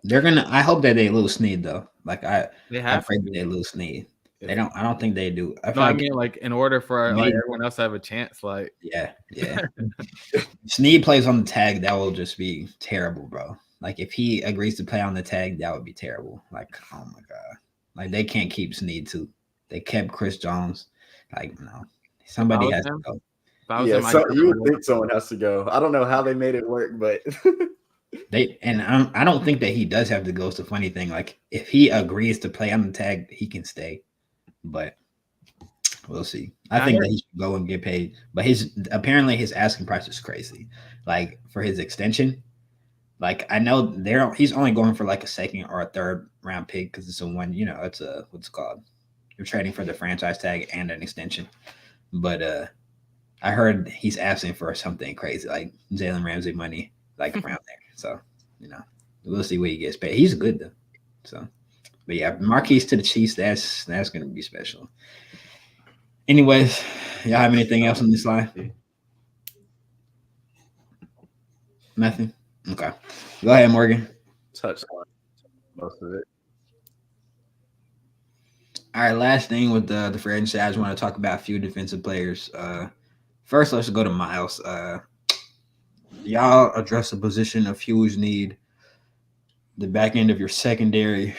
They're gonna. I hope that they lose Snead though. Like I have pray to. that they lose Snead. If- They don't. I don't think they do. I No, feel I like mean like in order for like everyone else to have a chance. Like yeah. Snead plays on the tag, that will just be terrible, bro. Like if he agrees to play on the tag, that would be terrible. Like oh my god, like they can't keep Snead too. They kept Chris Jones. Like no, somebody has to go. if I was Yeah, him, I'd so get you rid would of think someone has to go. I don't know how they made it work, but I don't think that he does have to go. It's the funny thing. Like if he agrees to play on the tag, he can stay. But we'll see. I think that he should go and get paid. But apparently his asking price is crazy. Like for his extension. Like I know he's only going for like a second or a third round pick because it's a one, it's a what's it called? You're trading for the franchise tag and an extension. But I heard he's asking for something crazy, like Jalen Ramsey money, like around there. So, we'll see what he gets paid. He's good though. So, but yeah, Marquise to the Chiefs, that's gonna be special. Anyways, y'all have anything else on this line? Nothing? Okay. Go ahead, Morgan. touched on most of it. All right, last thing with the free agency, I just want to talk about a few defensive players. First, let's go to Miles. Y'all address a position of huge need. The back end of your secondary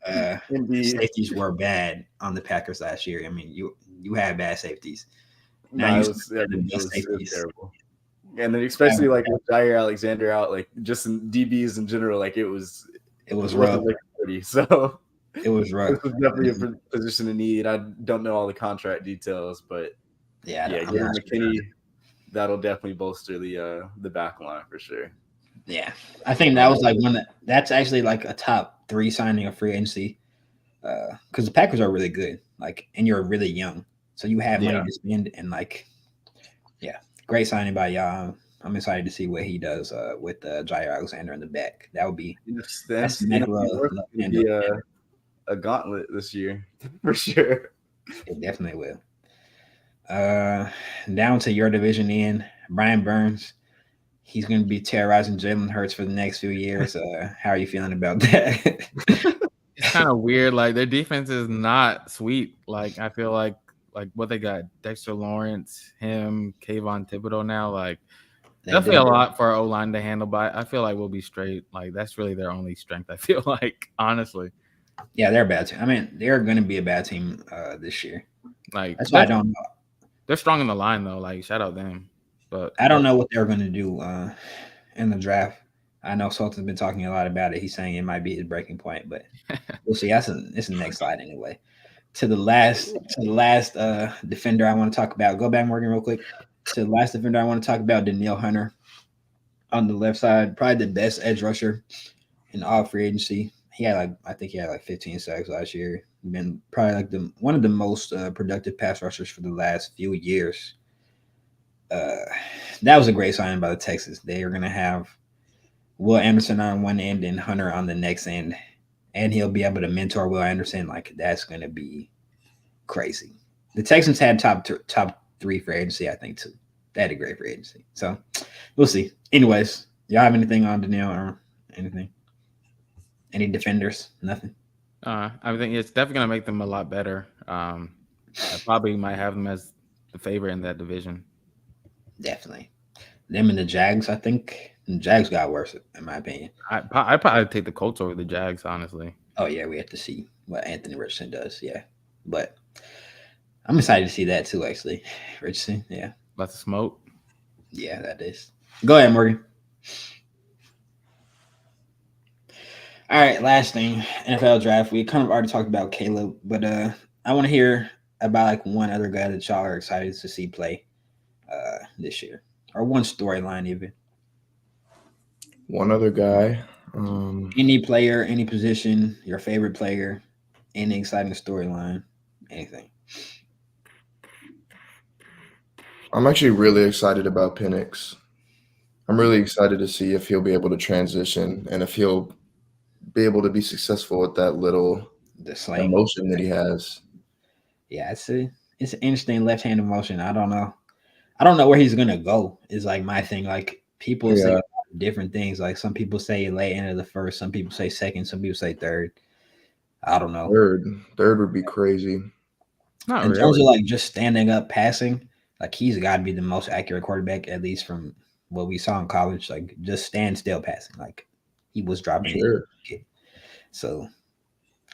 safeties were bad on the Packers last year. I mean, you had bad safeties. Now it was terrible. And then especially like with Jair Alexander out, like just in DBs in general, like it was rough. Pretty, so it was rough. This was definitely a position of need. I don't know all the contract details, but getting McKinney, that'll definitely bolster the back line for sure. Yeah, I think that was like that's actually like a top 3 signing of free agency because the Packers are really good, like, and you're really young, so you have money to spend, and like, great signing by y'all. I'm excited to see what he does with Jair Alexander in the back. That would be a gauntlet this year for sure. It definitely will. Down to your division end, Brian Burns. He's going to be terrorizing Jalen Hurts for the next few years. How are you feeling about that? It's kind of weird. Like their defense is not sweet. Like I feel like what they got, Dexter Lawrence, him, Kayvon Thibodeau now. Like definitely a lot for our O-line to handle. But I feel like we'll be straight. Like that's really their only strength. I feel like, honestly. Yeah, they're a bad team. I mean, they're going to be a bad team this year. Like that's why I don't know. They're strong in the line though. Like shout out them. But I don't know what they're going to do in the draft. I know Sultan's been talking a lot about it. He's saying it might be his breaking point, but we'll see. It's the next slide anyway. To the last defender I want to talk about. Go back, Morgan, real quick. To the last defender I want to talk about, Danielle Hunter on the left side, probably the best edge rusher in all free agency. I think he had 15 sacks last year. Been probably like one of the most productive pass rushers for the last few years. That was a great signing by the Texans. They are going to have Will Anderson on one end and Hunter on the next end, and he'll be able to mentor Will Anderson. Like that's going to be crazy. The Texans had top 3 free agency, I think, too. They had a great free agency, so we'll see. Anyways, y'all have anything on Danielle or anything? Any defenders? Nothing. I think it's definitely going to make them a lot better. I probably might have them as the favorite in that division. Definitely. Them and the Jags, I think. The Jags got worse, in my opinion. I'd probably take the Colts over the Jags, honestly. Oh, yeah, we have to see what Anthony Richardson does, yeah. But I'm excited to see that, too, actually. Richardson, yeah. Lots of smoke. Yeah, that is. Go ahead, Morgan. All right, last thing, NFL draft. We kind of already talked about Caleb, but I want to hear about one other guy that y'all are excited to see play this year, or one storyline even. One other guy. Any player, any position, your favorite player, any exciting storyline, anything. I'm actually really excited about Penix. I'm really excited to see if he'll be able to transition and if he'll be able to be successful with that little the slang emotion that he has. Yeah, it's it's an interesting left-handed motion. I don't know. I don't know where he's gonna go. Is like my thing. Like people say different things. Like some people say late end of the first, some people say second, some people say third. I don't know. Third would be crazy. Not In really. terms of like just standing up passing, like he's got to be the most accurate quarterback, at least from what we saw in college. Like just stand still passing. Like he was dropping it. So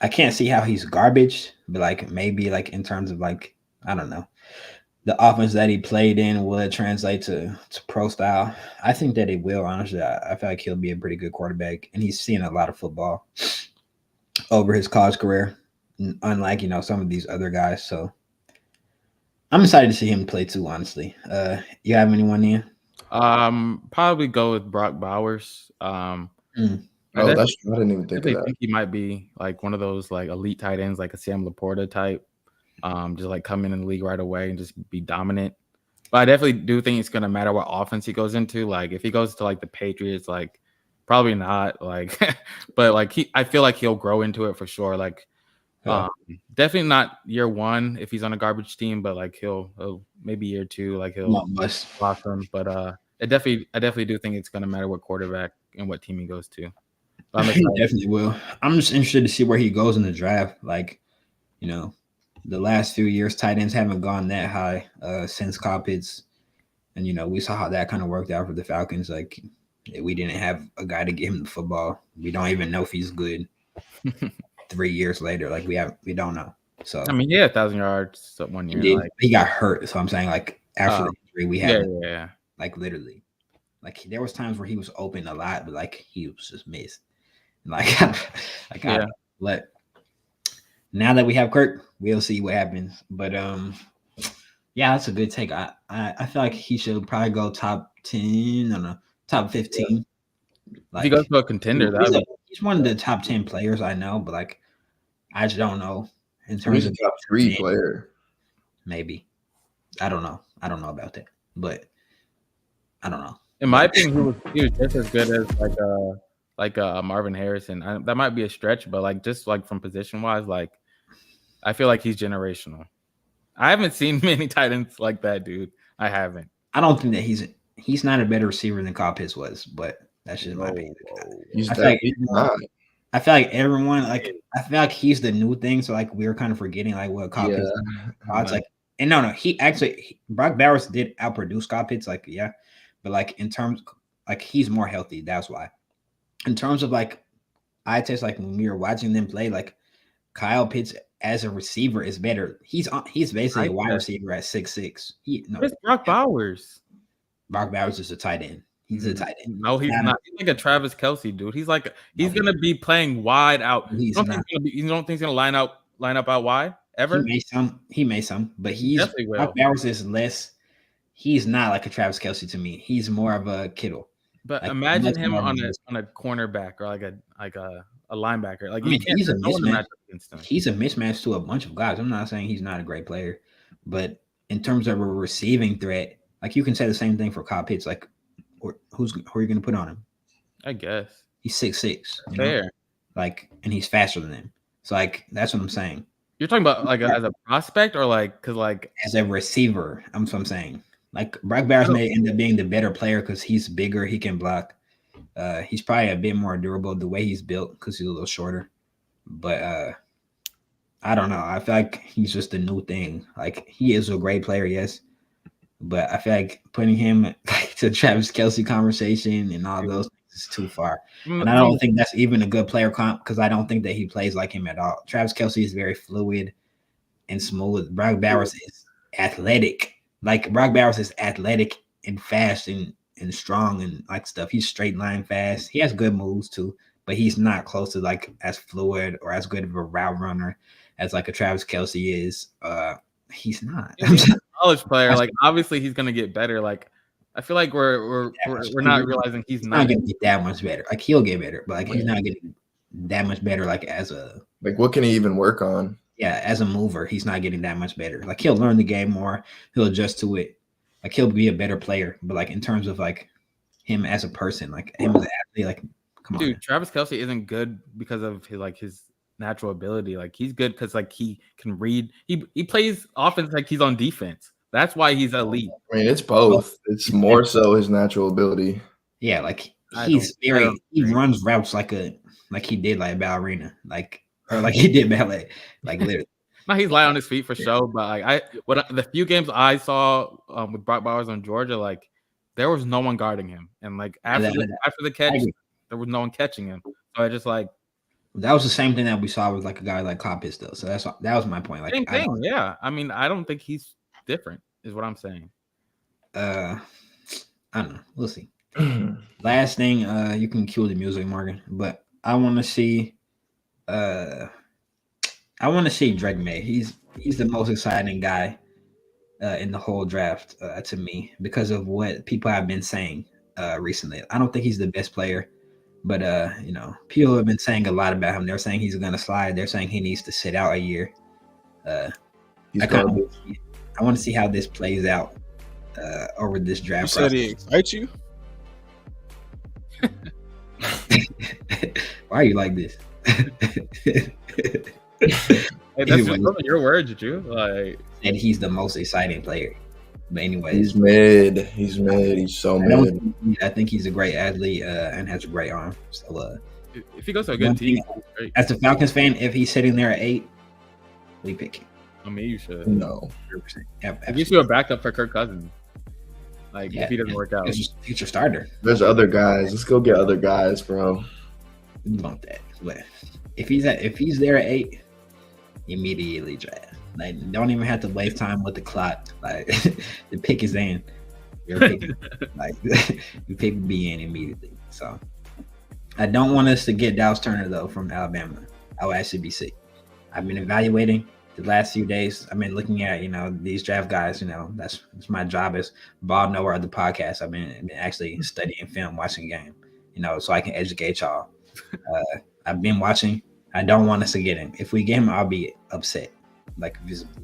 I can't see how he's garbage, but like maybe like in terms of like I don't know. The offense that he played in would translate to pro style. I think that it will, honestly. I feel like he'll be a pretty good quarterback, and he's seen a lot of football over his college career, unlike, some of these other guys. So I'm excited to see him play too, honestly. You have anyone in? Probably go with Brock Bowers. I didn't even think of that. I think he might be like one of those like elite tight ends, like a Sam Laporta type. Just like come in the league right away and just be dominant. But I definitely do think it's gonna matter what offense he goes into. Like if he goes to like the Patriots, like probably not. Like, but like I feel like he'll grow into it for sure. Like, definitely not year one if he's on a garbage team, but like he'll maybe year two, like he'll blossom. But I definitely do think it's gonna matter what quarterback and what team he goes to. He definitely will. I'm just interested to see where he goes in the draft. Like, the last few years, tight ends haven't gone that high since Kyle Pitts. And, we saw how that kind of worked out for the Falcons. Like, we didn't have a guy to give him the football. We don't even know if he's good 3 years later. Like, we don't know. So I mean, he had 1,000 yards 1 year. He got hurt. So I'm saying, like, after the injury, we had like literally. Like, there was times where he was open a lot, but, like, he was just missed. But now that we have Kirk, we'll see what happens. But that's a good take. I feel like he should probably go top 10, top 15. Like, if he goes to a contender, he's one of the top 10 players I know, but like I just don't know in terms of top 3 player. Maybe. I don't know about that, but I don't know. In my opinion, he was just as good as like Marvin Harrison. That might be a stretch, but like just like from position wise, like I feel like he's generational. I haven't seen many tight ends like that, dude. I haven't. I don't think that he's not a better receiver than Kyle Pitts was, but that's just my opinion. I feel like everyone I feel like he's the new thing. So like we're kind of forgetting like what Kyle Pitts is like. And no, Brock Bowers did outproduce Kyle Pitts, but like in terms like he's more healthy. That's why. In terms of like eye test, like when we were watching them play, like Kyle Pitts as a receiver is better. He's basically a wide receiver at 6'6". It's Brock Bowers. Brock Bowers is a tight end. He's a tight end. No, he's not. He's like a Travis Kelce, dude. He's gonna be playing wide out. You don't think he's gonna line up out wide ever? He may some, but Brock Bowers is less. He's not like a Travis Kelce to me. He's more of a Kittle. But like, imagine him on a cornerback or like a linebacker. Like he's a mismatch. He's a mismatch to a bunch of guys. I'm not saying he's not a great player, but in terms of a receiving threat, like you can say the same thing for Kyle Pitts. Like, who are you going to put on him? I guess he's 6'6". Fair. Like, and he's faster than him. So like that's what I'm saying. You're talking about like as a prospect or like because like as a receiver. That's what I'm saying. Like Brock Bowers may end up being the better player because he's bigger, he can block. He's probably a bit more durable the way he's built because he's a little shorter. But I don't know. I feel like he's just a new thing. Like he is a great player, yes. But I feel like putting him like to Travis Kelce conversation and all those things is too far. And I don't think that's even a good player comp because I don't think that he plays like him at all. Travis Kelce is very fluid and smooth. Brock Bowers is athletic. Like Brock Bowers is athletic and fast and strong and like stuff. He's straight line fast. He has good moves too, but he's not close to like as fluid or as good of a route runner as like a Travis Kelce is. He's not. He's a college player. Like obviously he's gonna get better. Like I feel like we're not realizing he's not gonna get that much better. Like he'll get better, but like he's not getting that much better. Like as a what can he even work on? Yeah, as a mover, he's not getting that much better. Like he'll learn the game more. He'll adjust to it. Like he'll be a better player. But like in terms of like him as a person, like him as an athlete, like come on. Dude, Travis Kelce isn't good because of his natural ability. Like he's good because like he can read. He plays offense like he's on defense. That's why he's elite. I mean, it's both. It's more so his natural ability. Yeah, like he runs routes like he did like a ballerina, or like he did ballet, like literally. No, he's light on his feet for sure. But like the few games I saw with Brock Bowers on Georgia, like there was no one guarding him, and like after the catch, there was no one catching him. So I just like that was the same thing that we saw with like a guy like Kyle Pitts though. So that was my point. Like same thing, yeah. I mean, I don't think he's different, is what I'm saying. I don't know. We'll see. Last thing, you can cue the music, Morgan, but I want to see Drake May. He's the most exciting guy in the whole draft to me because of what people have been saying recently. I don't think he's the best player, but people have been saying a lot about him. They're saying he's going to slide. They're saying he needs to sit out a year. I want to see how this plays out over this draft. You said he excites you? Why are you like this? Hey, that's just your words, Drew. Like, and he's the most exciting player. But anyways, he's mid. He's so mid. I think he's a great athlete and has a great arm. So, if he goes to a good team, as a Falcons fan, if he's sitting there at 8, we pick him. I mean, you should. No, 100%. He gives you a backup for Kirk Cousins. Like if he doesn't work out, he's a future starter. There's other guys. Let's go get other guys, bro. We want that. But if he's there at 8, immediately draft. Like, don't even have to waste time with the clock. Like, the pick is in. You're picking. Like, you pick B in immediately. So, I don't want us to get Dallas Turner though from Alabama. I will actually be sick. I've been evaluating the last few days. I've been looking at these draft guys. That's my job as ball knower of the podcast. I've been actually studying film, watching game. So I can educate y'all. I've been watching. I don't want us to get him. If we get him, I'll be upset, like visibly.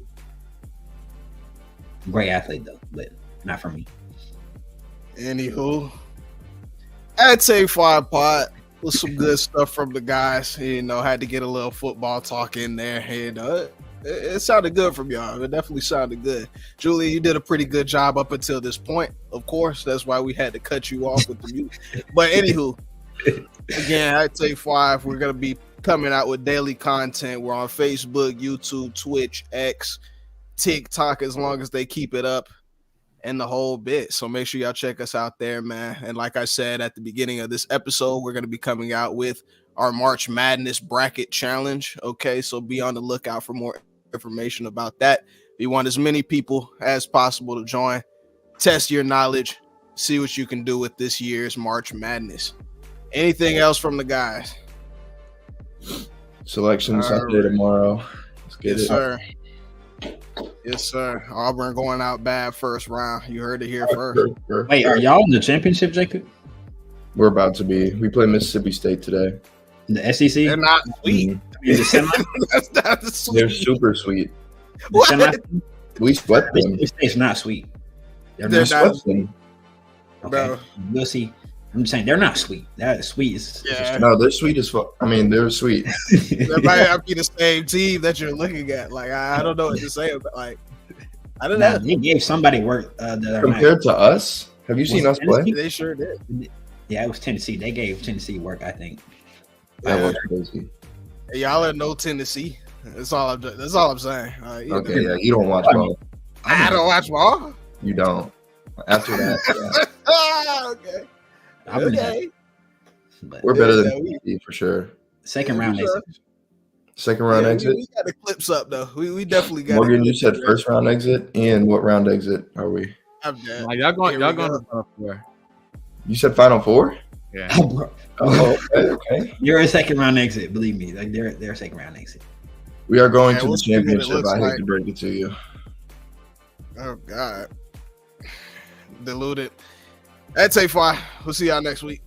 Great athlete though, but not for me. Anywho, I'd say 5 pot with some good stuff from the guys. Had to get a little football talk in there. It sounded good from y'all. It definitely sounded good. Julia, you did a pretty good job up until this point. Of course, that's why we had to cut you off with the music. But anywho, again, I'd say 5. We're going to be coming out with daily content. We're on Facebook, YouTube, Twitch, X, TikTok, as long as they keep it up, and the whole bit. So make sure y'all check us out there, man. And like I said at the beginning of this episode, we're going to be coming out with our March Madness bracket challenge. Okay, so be on the lookout for more information about that. We want as many people as possible to join, test your knowledge, see what you can do with this year's March Madness. Anything else from the guys? Selection Sunday tomorrow. Let's get it. Sir. Yes, sir. Auburn going out bad first round. You heard it here first. Wait, are y'all in the championship, Jacob? We're about to be. We play Mississippi State today. The SEC? They're not sweet. That's not sweet. They're super sweet. What? We sweat them. Mississippi State's not sweet. They're not sweet. Okay, Bro. We'll see. I'm just saying they're not sweet. That sweet is no, they're sweet as fuck. I mean, they're sweet. That might have to be the same team that you're looking at. Like, I don't know what to say about. Like, I don't know. They gave somebody work compared to us. Have you seen us play? They sure did. Yeah, it was Tennessee. They gave Tennessee work, I think. That was crazy. Hey, y'all are no Tennessee. That's all I'm saying. Okay, yeah, you don't watch ball. I don't watch ball. You don't. After that, yeah. Okay. Okay. But we're better than Tennessee for sure. Second round exit. Second round exit. We got the clips up though. We definitely got. Morgan, you said first round exit. And what round exit are we? I'm dead. Like, y'all going to Final Four. You said Final Four? Yeah. Oh, okay. You're a second round exit, believe me. Like they're a second round exit. We are going to we'll the championship. I hate like. to break it to you. Oh God. Diluted. That's A5. We'll see y'all next week.